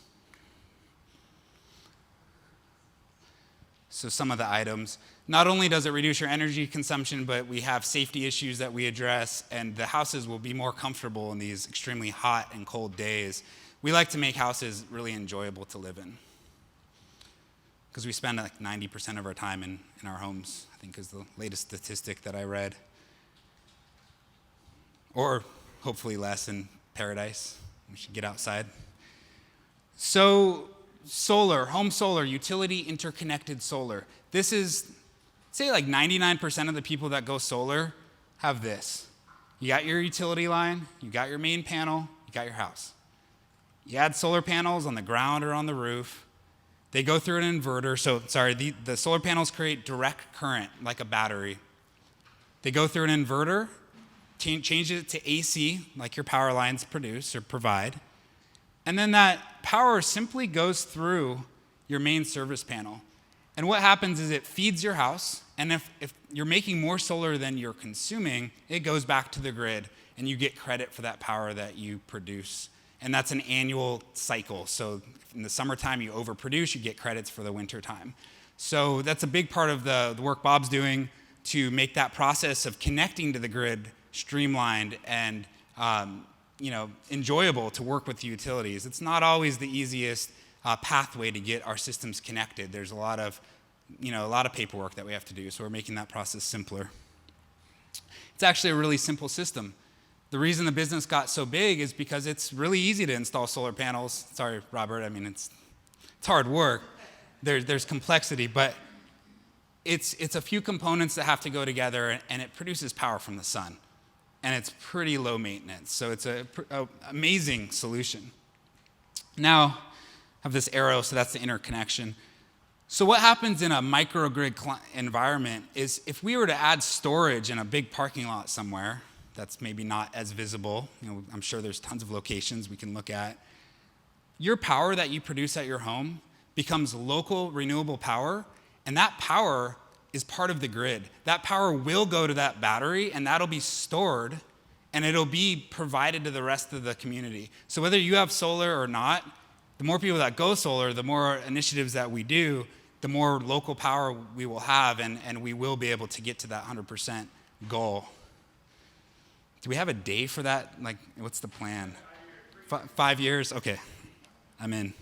F: So some of the items. Not only does it reduce your energy consumption, but we have safety issues that we address, and the houses will be more comfortable in these extremely hot and cold days. We like to make houses really enjoyable to live in, because we spend like 90% of our time in our homes, I think is the latest statistic that I read. Or hopefully less in paradise. We should get outside. So solar, home solar, utility interconnected solar. This is, say like 99% of the people that go solar have this. You got your utility line, you got your main panel, you got your house. You add solar panels on the ground or on the roof. They go through an inverter. The solar panels create direct current like a battery. They go through an inverter, change it to AC like your power lines produce or provide. And then that power simply goes through your main service panel. And what happens is it feeds your house, and if you're making more solar than you're consuming, it goes back to the grid, and you get credit for that power that you produce. And that's an annual cycle. So in the summertime, you overproduce, you get credits for the wintertime. So that's a big part of the work Bob's doing to make that process of connecting to the grid streamlined and enjoyable to work with the utilities. It's not always the easiest pathway to get our systems connected. There's a lot of paperwork that we have to do, so we're making that process simpler. It's actually a really simple system. The reason the business got so big is because it's really easy to install solar panels. Sorry, Robert, I mean, it's hard work. There's complexity, but it's a few components that have to go together, and it produces power from the sun. And it's pretty low maintenance, so it's an amazing solution. Now, have this arrow, so that's the interconnection. So what happens in a microgrid environment is if we were to add storage in a big parking lot somewhere that's maybe not as visible, I'm sure there's tons of locations we can look at, your power that you produce at your home becomes local renewable power, and that power is part of the grid. That power will go to that battery, and that'll be stored, and it'll be provided to the rest of the community. So whether you have solar or not, the more people that go solar, the more initiatives that we do, the more local power we will have, and we will be able to get to that 100% goal. Do we have a day for that? Like, what's the plan? 5 years? Okay, I'm in.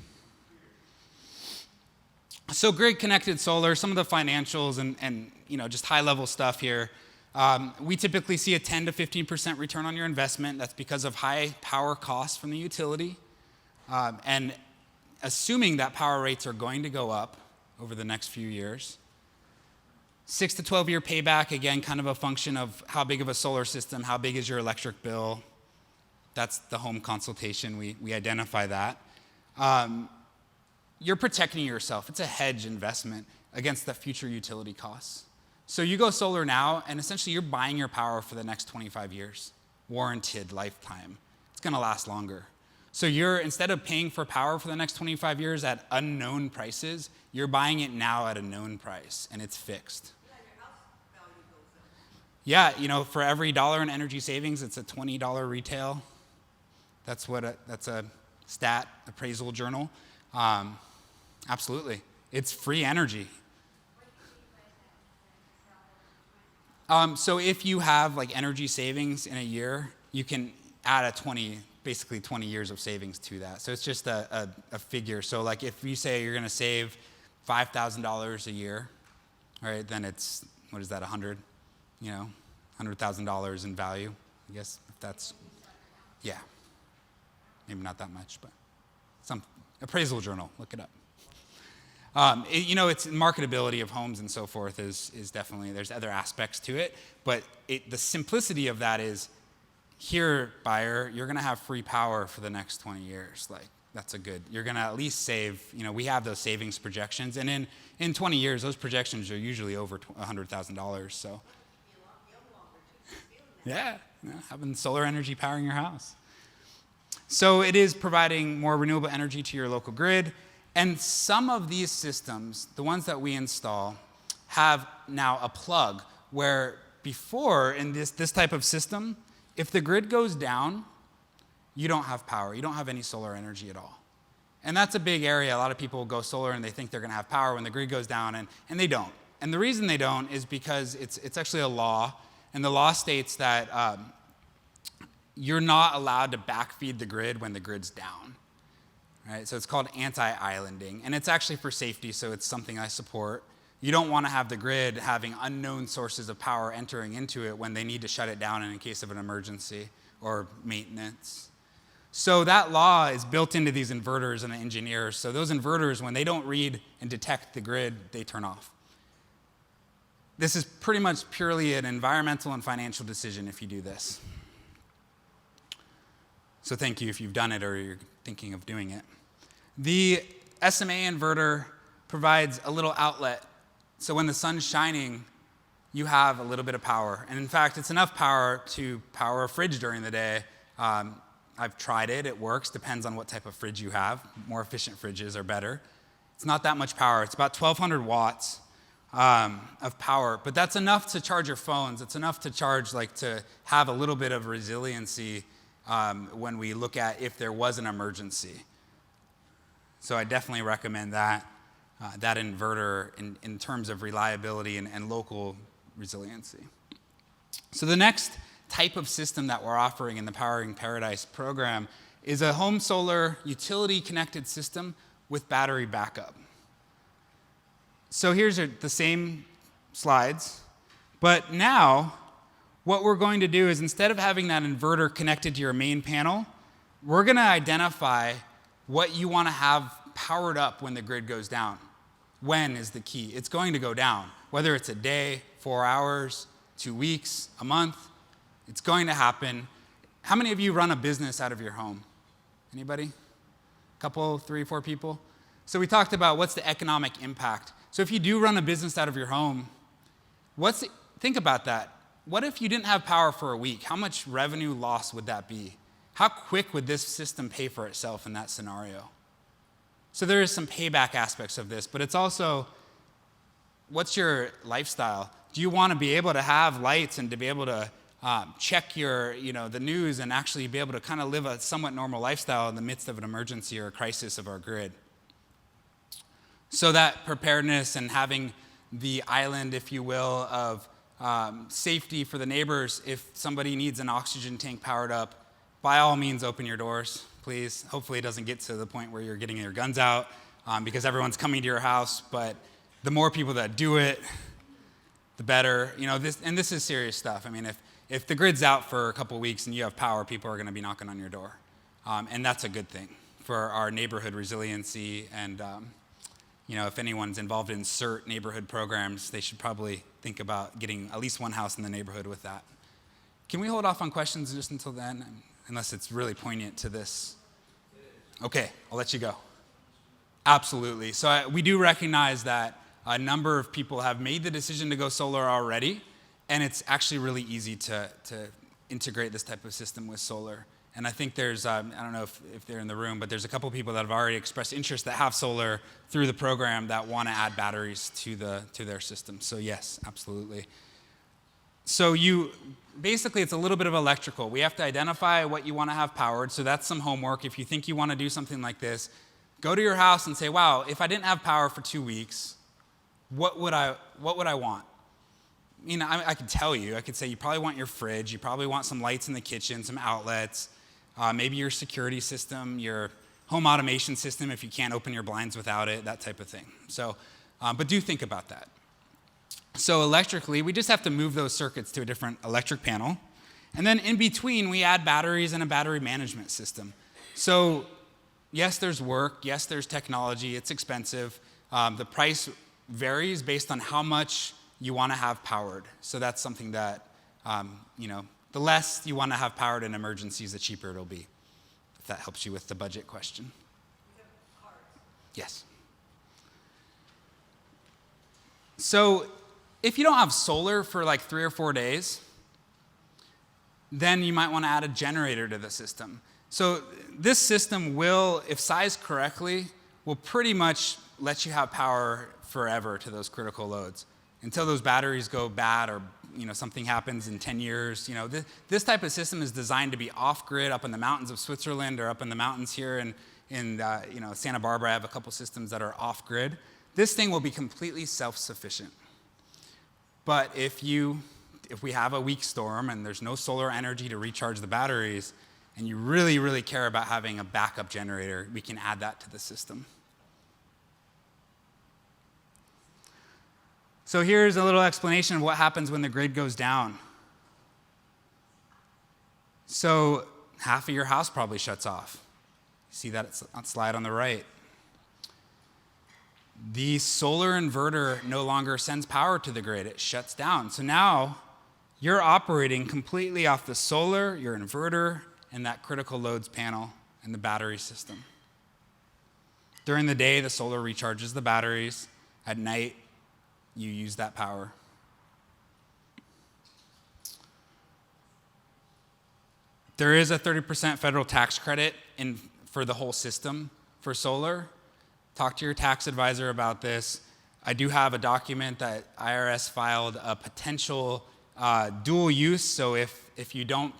F: So grid-connected solar, some of the financials and just high-level stuff here. We typically see a 10 to 15% return on your investment. That's because of high power costs from the utility. And assuming that power rates are going to go up over the next few years. 6 to 12 year payback, again, kind of a function of how big of a solar system, how big is your electric bill. That's the home consultation, we identify that. You're protecting yourself. It's a hedge investment against the future utility costs. So you go solar now, and essentially you're buying your power for the next 25 years, warranted lifetime. It's gonna last longer. So you're, instead of paying for power for the next 25 years at unknown prices, you're buying it now at a known price, and it's fixed. Yeah, for every dollar in energy savings, it's a $20 retail. That's a stat appraisal journal. Absolutely. It's free energy. So if you have energy savings in a year, you can add basically 20 years of savings to that. So it's just a figure. So if you say you're going to save $5,000 a year, right, then it's, what is that, $100,000 in value, I guess, if that's, yeah. Maybe not that much, but some appraisal journal, look it up. It's marketability of homes and so forth is definitely, there's other aspects to it, but the simplicity of that is, here, buyer, you're gonna have free power for the next 20 years. That's you're gonna at least save, we have those savings projections, and in 20 years, those projections are usually over $100,000, so. Yeah, having solar energy powering your house. So it is providing more renewable energy to your local grid. And some of these systems, the ones that we install, have now a plug where before in this type of system, if the grid goes down, you don't have power. You don't have any solar energy at all. And that's a big area. A lot of people go solar and they think they're going to have power when the grid goes down, and they don't. And the reason they don't is because it's actually a law, and the law states that you're not allowed to backfeed the grid when the grid's down. Right? So it's called anti-islanding, and it's actually for safety, so it's something I support. You don't want to have the grid having unknown sources of power entering into it when they need to shut it down in case of an emergency or maintenance. So that law is built into these inverters and the engineers. So those inverters, when they don't read and detect the grid, they turn off. This is pretty much purely an environmental and financial decision if you do this. So thank you if you've done it or you're thinking of doing it. The SMA inverter provides a little outlet. So when the sun's shining, you have a little bit of power. And in fact, it's enough power to power a fridge during the day. I've tried it, it works, depends on what type of fridge you have. More efficient fridges are better. It's not that much power. It's about 1,200 watts of power, but that's enough to charge your phones. It's enough to charge, to have a little bit of resiliency when we look at if there was an emergency. So I definitely recommend that inverter in terms of reliability and local resiliency. So the next type of system that we're offering in the Powering Paradise program is a home solar utility connected system with battery backup. So here's the same slides, but now what we're going to do is, instead of having that inverter connected to your main panel, we're going to identify what you want to have powered up when the grid goes down. When is the key. It's going to go down, whether it's a day, 4 hours, 2 weeks, a month. It's going to happen. How many of you run a business out of your home? Anybody? A couple, 3, 4 people? So we talked about what's the economic impact. So if you do run a business out of your home, think about that. What if you didn't have power for a week? How much revenue loss would that be? How quick would this system pay for itself in that scenario? So there is some payback aspects of this, but it's also, what's your lifestyle? Do you want to be able to have lights and to be able to check the news and actually be able to kind of live a somewhat normal lifestyle in the midst of an emergency or a crisis of our grid? So that preparedness and having the island, if you will, of safety for the neighbors, if somebody needs an oxygen tank powered up, by all means, open your doors, please. Hopefully it doesn't get to the point where you're getting your guns out because everyone's coming to your house, but the more people that do it, the better. This is serious stuff. I mean, if the grid's out for a couple weeks and you have power, people are going to be knocking on your door. And that's a good thing for our neighborhood resiliency. And, if anyone's involved in CERT neighborhood programs, they should probably think about getting at least one house in the neighborhood with that. Can we hold off on questions just until then? Unless it's really poignant to this. Okay, I'll let you go. Absolutely. So we do recognize that a number of people have made the decision to go solar already, and it's actually really easy to integrate this type of system with solar. And I think there's, I don't know if they're in the room, but there's a couple people that have already expressed interest that have solar through the program that want to add batteries to their system. So yes, absolutely. So basically it's a little bit of electrical. We have to identify what you want to have powered, so that's some homework. If you think you want to do something like this, go to your house and say, wow, if I didn't have power for 2 weeks, what would I want? I could tell you. I could say you probably want your fridge, you probably want some lights in the kitchen, some outlets, maybe your security system, your home automation system if you can't open your blinds without it, that type of thing. So, but do think about that. So electrically, we just have to move those circuits to a different electric panel. And then in between, we add batteries and a battery management system. So yes, there's work. Yes, there's technology. It's expensive. The price varies based on how much you want to have powered. So that's something that, the less you want to have powered in emergencies, the cheaper it'll be, if that helps you with the budget question. Yes. So if you don't have solar for like 3 or 4 days, then you might want to add a generator to the system. So this system will, if sized correctly, will pretty much let you have power forever to those critical loads until those batteries go bad or something happens in 10 years. This type of system is designed to be off-grid up in the mountains of Switzerland or up in the mountains here in Santa Barbara. I have a couple systems that are off-grid. This thing will be completely self-sufficient. But if we have a weak storm and there's no solar energy to recharge the batteries, and you really, really care about having a backup generator, we can add that to the system. So here's a little explanation of what happens when the grid goes down. So half of your house probably shuts off. You see that slide on the right. The solar inverter no longer sends power to the grid. It shuts down. So now you're operating completely off the solar, your inverter, and that critical loads panel and the battery system. During the day, the solar recharges the batteries. At night, you use that power. There is a 30% federal tax credit for the whole system for solar. Talk to your tax advisor about this. I do have a document that IRS filed a potential dual use. So if you don't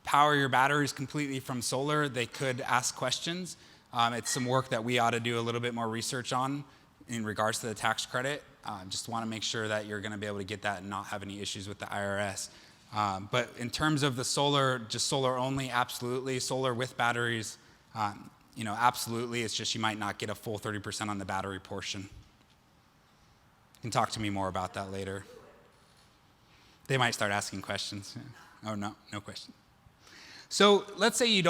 F: power your batteries completely from solar, they could ask questions. It's some work that we ought to do a little bit more research on in regards to the tax credit. Just want to make sure that you're going to be able to get that and not have any issues with the IRS. But in terms of the solar, just solar only, absolutely. Solar with batteries, absolutely. It's just you might not get a full 30% on the battery portion. You can talk to me more about that later. They might start asking questions. Oh, no question. So let's say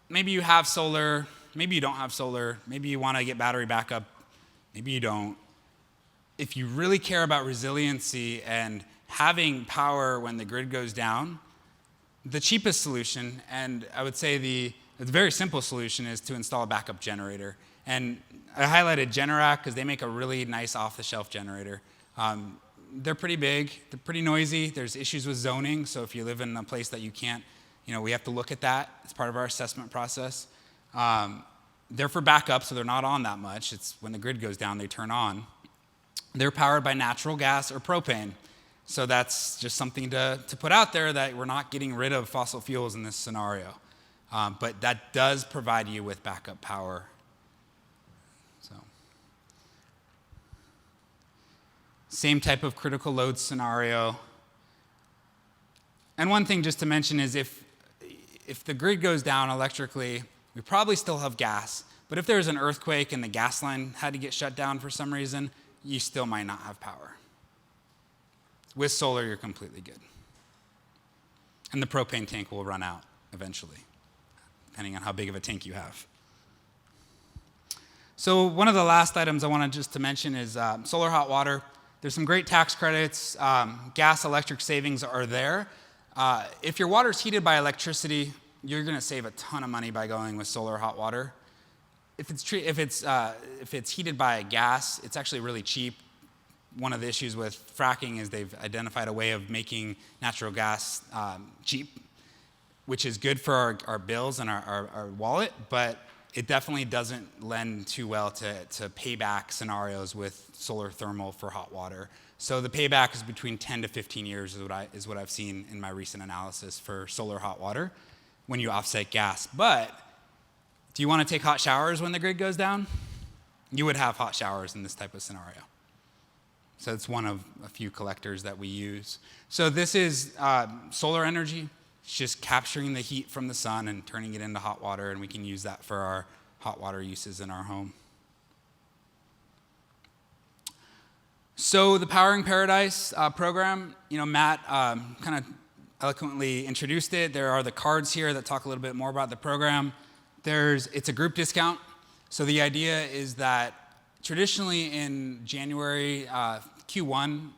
F: maybe you have solar, maybe you don't have solar, maybe you want to get battery backup, maybe you don't. If you really care about resiliency and having power when the grid goes down, the cheapest solution, and I would say the very simple solution, is to install a backup generator. And I highlighted Generac because they make a really nice off-the-shelf generator. They're pretty big, they're pretty noisy, there's issues with zoning, so if you live in a place that you can't, we have to look at that as part of our assessment process. They're for backup, so they're not on that much. It's when the grid goes down, they turn on. They're powered by natural gas or propane. So that's just something to put out there, that we're not getting rid of fossil fuels in this scenario. But that does provide you with backup power. So, same type of critical load scenario. And one thing just to mention is if the grid goes down electrically, we probably still have gas. But if there's an earthquake and the gas line had to get shut down for some reason, you still might not have power. With solar, you're completely good. And the propane tank will run out eventually, depending on how big of a tank you have. So one of the last items I wanted just to mention is solar hot water. There's some great tax credits. Gas, electric savings are there. If your water's heated by electricity, you're going to save a ton of money by going with solar hot water. If it's heated by gas, it's actually really cheap. One of the issues with fracking is they've identified a way of making natural gas cheap, which is good for our bills and our wallet, but it definitely doesn't lend too well to payback scenarios with solar thermal for hot water. So the payback is between 10 to 15 years is what I've seen in my recent analysis for solar hot water when you offset gas. But do you want to take hot showers when the grid goes down? You would have hot showers in this type of scenario. So it's one of a few collectors that we use. So this is solar energy. It's just capturing the heat from the sun and turning it into hot water, and we can use that for our hot water uses in our home. So the Powering Paradise program, Matt kind of eloquently introduced it. There are the cards here that talk a little bit more about the program. It's a group discount. So the idea is that traditionally in January, Q1,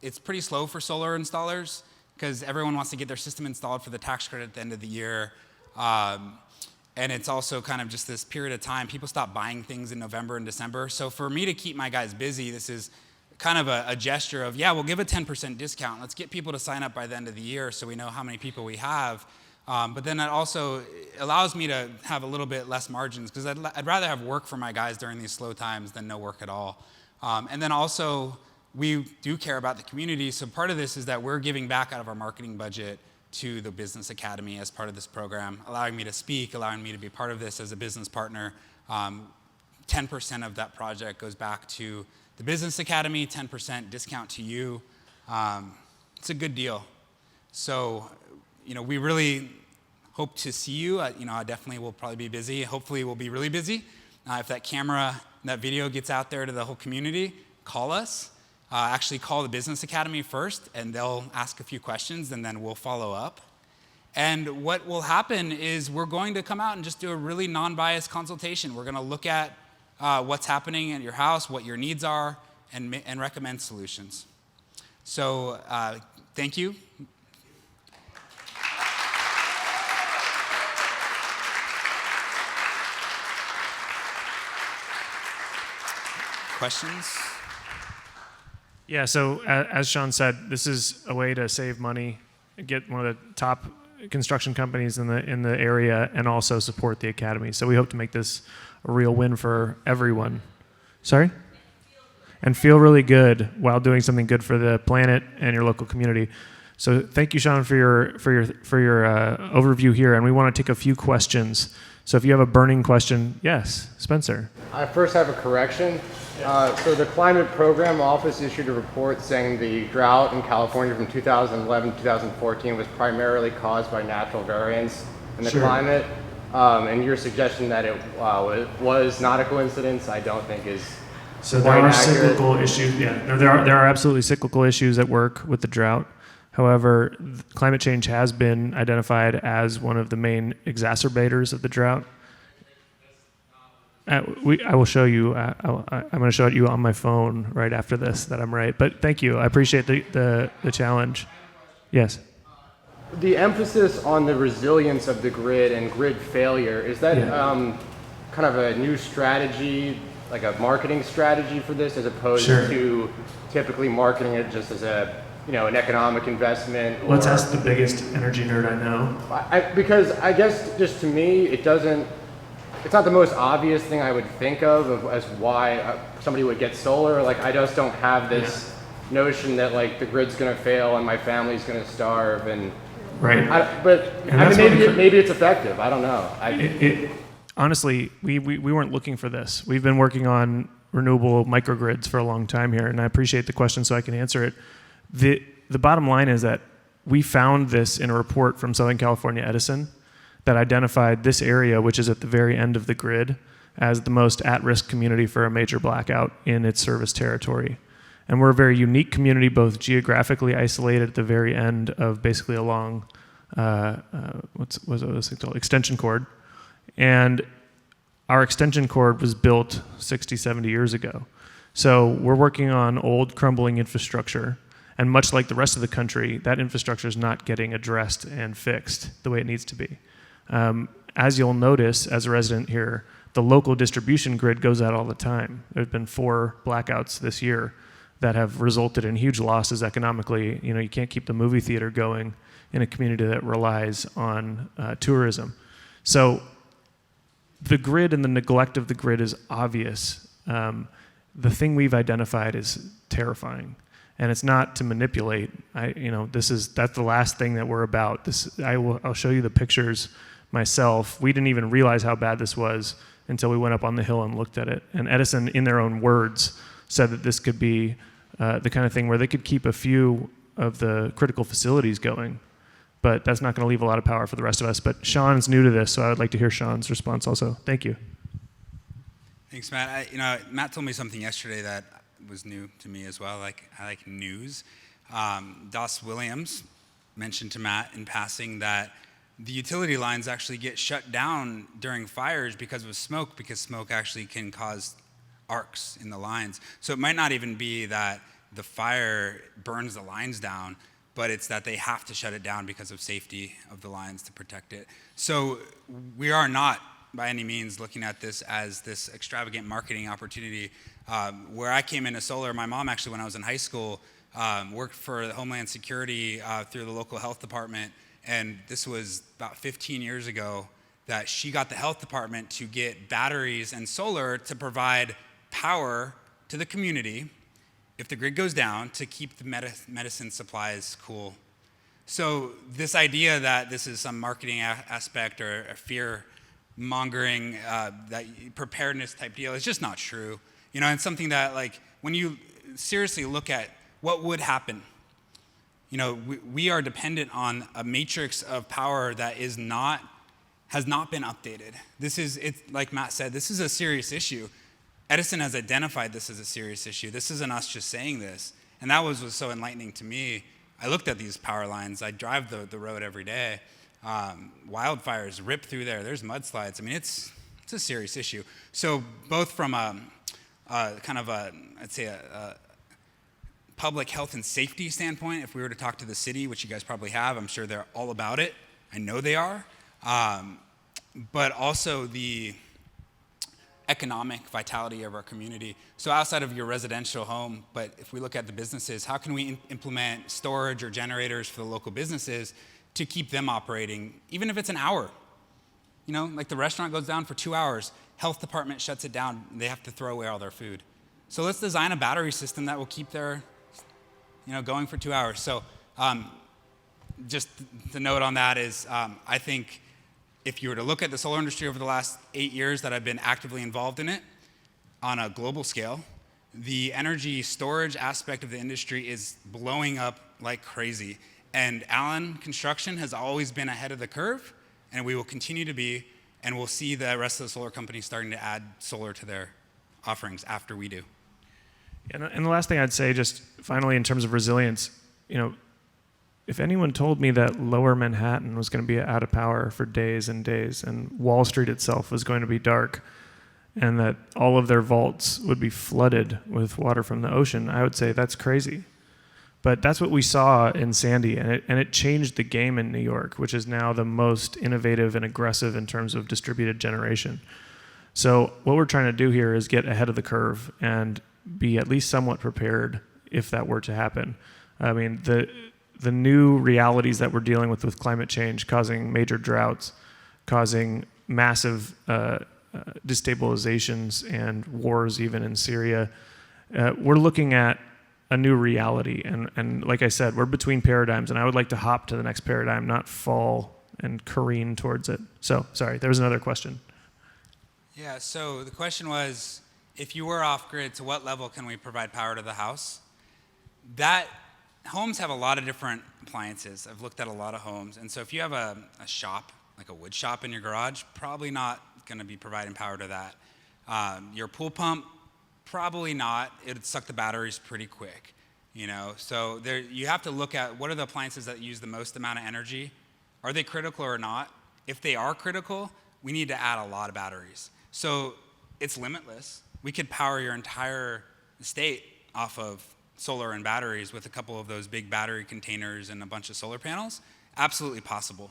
F: it's pretty slow for solar installers because everyone wants to get their system installed for the tax credit at the end of the year. And it's also kind of just this period of time. People stop buying things in November and December. So for me to keep my guys busy, this is kind of a gesture of, we'll give a 10% discount. Let's get people to sign up by the end of the year so we know how many people we have. But then that also allows me to have a little bit less margins because I'd rather have work for my guys during these slow times than no work at all. And then also, we do care about the community. So part of this is that we're giving back out of our marketing budget to the Business Academy as part of this program, allowing me to speak, allowing me to be part of this as a business partner. 10% of that project goes back to the Business Academy, 10% discount to you. It's a good deal. So, we really hope to see you. I definitely will probably be busy. Hopefully we'll be really busy. If that camera, that video gets out there to the whole community, call us. Actually call the Business Academy first, and they'll ask a few questions, and then we'll follow up. And what will happen is we're going to come out and just do a really non-biased consultation. We're going to look at what's happening at your house, what your needs are, and recommend solutions. So thank you. Questions?
A: Yeah, so as Sean said, this is a way to save money, get one of the top construction companies in the area, and also support the academy. So we hope to make this a real win for everyone. Sorry? And feel really good while doing something good for the planet and your local community. So thank you, Sean, for your overview here, and we want to take a few questions. So if you have a burning question, yes, Spencer.
G: I first have a correction. So the Climate Program Office issued a report saying the drought in California from 2011 to 2014 was primarily caused by natural variance in the climate. And your suggestion that it was not a coincidence, I don't think is
A: So there are cyclical issues. Yeah, no, there are absolutely cyclical issues at work with the drought. However, climate change has been identified as one of the main exacerbators of the drought. I will show you. I'm going to show it you on my phone right after this that I'm right. But thank you. I appreciate the challenge. Yes.
G: The emphasis on the resilience of the grid and grid failure, is that kind of a new strategy, like a marketing strategy for this, as opposed
A: Sure.
G: to typically marketing it just as a, an economic investment?
A: Let's
G: or-
A: ask the biggest energy nerd I know.
G: Because I guess just to me, it's not the most obvious thing I would think of as why somebody would get solar. Like, I just don't have this notion that like the grid's gonna fail and my family's gonna starve, and
A: Right.
G: maybe it's effective. I don't know.
A: Honestly, we weren't looking for this. We've been working on renewable microgrids for a long time here, and I appreciate the question so I can answer it. The bottom line is that we found this in a report from Southern California Edison that identified this area, which is at the very end of the grid, as the most at-risk community for a major blackout in its service territory. And we're a very unique community, both geographically isolated at the very end of basically a long, what's this thing called? Extension cord. And our extension cord was built 60, 70 years ago. So we're working on old crumbling infrastructure. And much like the rest of the country, that infrastructure is not getting addressed and fixed the way it needs to be. As you'll notice as a resident here, the local distribution grid goes out all the time. There have been 4 blackouts this year that have resulted in huge losses economically. You can't keep the movie theater going in a community that relies on tourism. So the grid and the neglect of the grid is obvious. The thing we've identified is terrifying, and it's not to manipulate. That's the last thing that we're about. I'll show you the pictures myself. We didn't even realize how bad this was until we went up on the hill and looked at it. And Edison, in their own words, said that this could be the kind of thing where they could keep a few of the critical facilities going, but that's not going to leave a lot of power for the rest of us. But Sean's new to this, so I would like to hear Sean's response also. Thank you.
F: Thanks, Matt. Matt told me something yesterday that was new to me as well. I like news. Doss Williams mentioned to Matt in passing that the utility lines actually get shut down during fires because of smoke, because smoke actually can cause arcs in the lines. So it might not even be that the fire burns the lines down, but it's that they have to shut it down because of safety of the lines to protect it. So we are not by any means looking at this as this extravagant marketing opportunity. Where I came into solar, my mom actually, when I was in high school, worked for Homeland Security through the local health department, and this was about 15 years ago that she got the health department to get batteries and solar to provide power to the community if the grid goes down, to keep the medicine supplies cool. So this idea that this is some marketing aspect or a fear mongering, that preparedness type deal, is just not true. And something that, like, when you seriously look at what would happen, we are dependent on a matrix of power that has not been updated. Like Matt said, this is a serious issue. Edison has identified this as a serious issue. This isn't us just saying this. And that was so enlightening to me. I looked at these power lines. I drive the road every day. Wildfires rip through there. There's mudslides. I mean, it's a serious issue. So both from a public health and safety standpoint, if we were to talk to the city, which you guys probably have, I'm sure they're all about it. I know they are. But also the economic vitality of our community. So outside of your residential home, but if we look at the businesses, how can we implement storage or generators for the local businesses to keep them operating, even if it's an hour? Like the restaurant goes down for 2 hours, health department shuts it down, and they have to throw away all their food. So let's design a battery system that will keep their, going for 2 hours. So just the note on that is, I think if you were to look at the solar industry over the last 8 years that I've been actively involved in it on a global scale, the energy storage aspect of the industry is blowing up like crazy. And Allen Construction has always been ahead of the curve, and we will continue to be, and we'll see the rest of the solar companies starting to add solar to their offerings after we do.
A: And the last thing I'd say, just finally, in terms of resilience, if anyone told me that lower Manhattan was going to be out of power for days and days, and Wall Street itself was going to be dark, and that all of their vaults would be flooded with water from the ocean, I would say that's crazy. But that's what we saw in Sandy, and it changed the game in New York, which is now the most innovative and aggressive in terms of distributed generation. So what we're trying to do here is get ahead of the curve and be at least somewhat prepared if that were to happen. I mean, the new realities that we're dealing with climate change, causing major droughts, causing massive destabilizations and wars even in Syria, we're looking at a new reality. And like I said, we're between paradigms, and I would like to hop to the next paradigm, not fall and careen towards it. So, sorry, there was another question.
F: Yeah, so the question was, if you were off-grid, to what level can we provide power to the house? Homes have a lot of different appliances. I've looked at a lot of homes. And so if you have a shop, like a wood shop in your garage, probably not going to be providing power to that. Your pool pump, probably not. It would suck the batteries pretty quick. So you have to look at what are the appliances that use the most amount of energy. Are they critical or not? If they are critical, we need to add a lot of batteries. So it's limitless. We could power your entire estate off of solar and batteries with a couple of those big battery containers and a bunch of solar panels. Absolutely possible.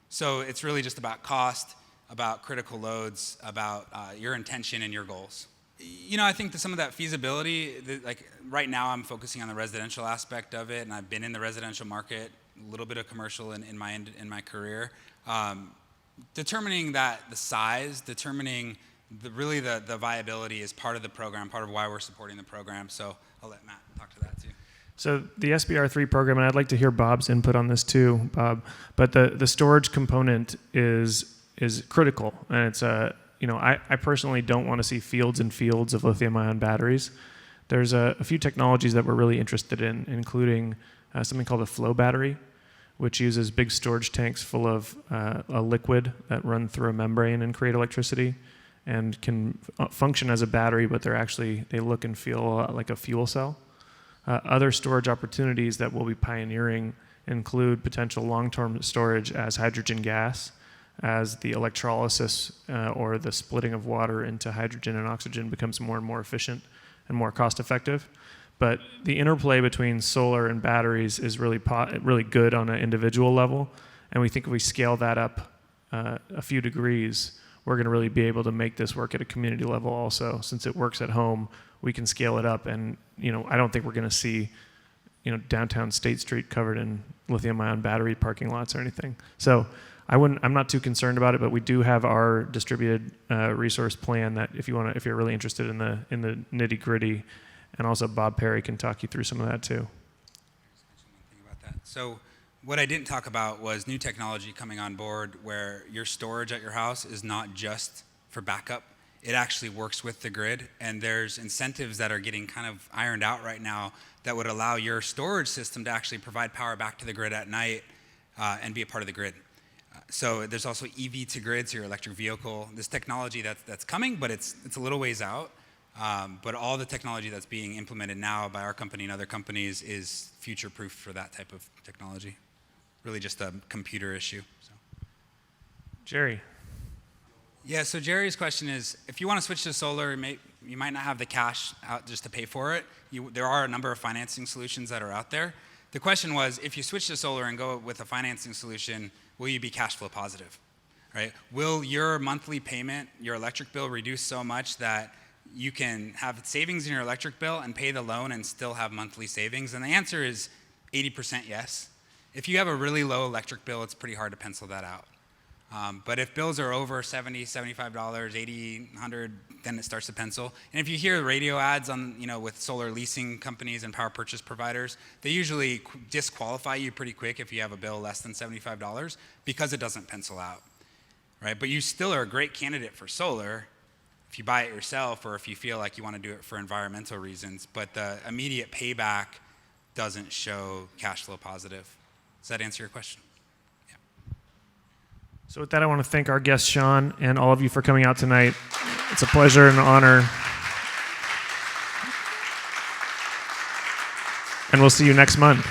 F: So it's really just about cost, about critical loads, about your intention and your goals. I think that some of that feasibility, like right now I'm focusing on the residential aspect of it, and I've been in the residential market, a little bit of commercial in my career. Determining the size, determining the viability is part of the program, part of why we're supporting the program. So I'll let Matt talk to that too.
A: So the SBR3 program, and I'd like to hear Bob's input on this too, Bob, but the storage component is critical, and it's I personally don't want to see fields and fields of lithium-ion batteries. There's a few technologies that we're really interested in, including something called a flow battery, which uses big storage tanks full of a liquid that run through a membrane and create electricity, and can function as a battery, but they look and feel a lot like a fuel cell. Other storage opportunities that we'll be pioneering include potential long-term storage as hydrogen gas, as the electrolysis or the splitting of water into hydrogen and oxygen becomes more and more efficient and more cost-effective. But the interplay between solar and batteries is really good on an individual level, and we think if we scale that up a few degrees, we're going to really be able to make this work at a community level also. Since it works at home, we can scale it up, and I don't think we're going to see downtown State Street covered in lithium-ion battery parking lots or anything. So I'm not too concerned about it, but we do have our distributed resource plan that if you're really interested in the nitty-gritty, and also Bob Perry can talk you through some of that too.
F: So what I didn't talk about was new technology coming on board where your storage at your house is not just for backup. It actually works with the grid, and there's incentives that are getting kind of ironed out right now that would allow your storage system to actually provide power back to the grid at night and be a part of the grid. So there's also EV to grid, so your electric vehicle. This technology that's coming, but it's a little ways out. But all the technology that's being implemented now by our company and other companies is future-proof for that type of technology. Really just a computer issue. So.
A: Jerry.
F: Yeah, so Jerry's question is, if you want to switch to solar, you might not have the cash out just to pay for it. There are a number of financing solutions that are out there. The question was, if you switch to solar and go with a financing solution, will you be cash flow positive, right? Will your monthly payment, your electric bill, reduce so much that you can have savings in your electric bill and pay the loan and still have monthly savings? And the answer is 80% yes. If you have a really low electric bill, it's pretty hard to pencil that out. But if bills are over $70, $75, $80, $100, then it starts to pencil. And if you hear radio ads on, with solar leasing companies and power purchase providers, they usually disqualify you pretty quick if you have a bill less than $75 because it doesn't pencil out, right? But you still are a great candidate for solar if you buy it yourself or if you feel like you want to do it for environmental reasons. But the immediate payback doesn't show cash flow positive. Does that answer your question?
A: So with that, I want to thank our guest, Sean, and all of you for coming out tonight. It's a pleasure and an honor. And we'll see you next month.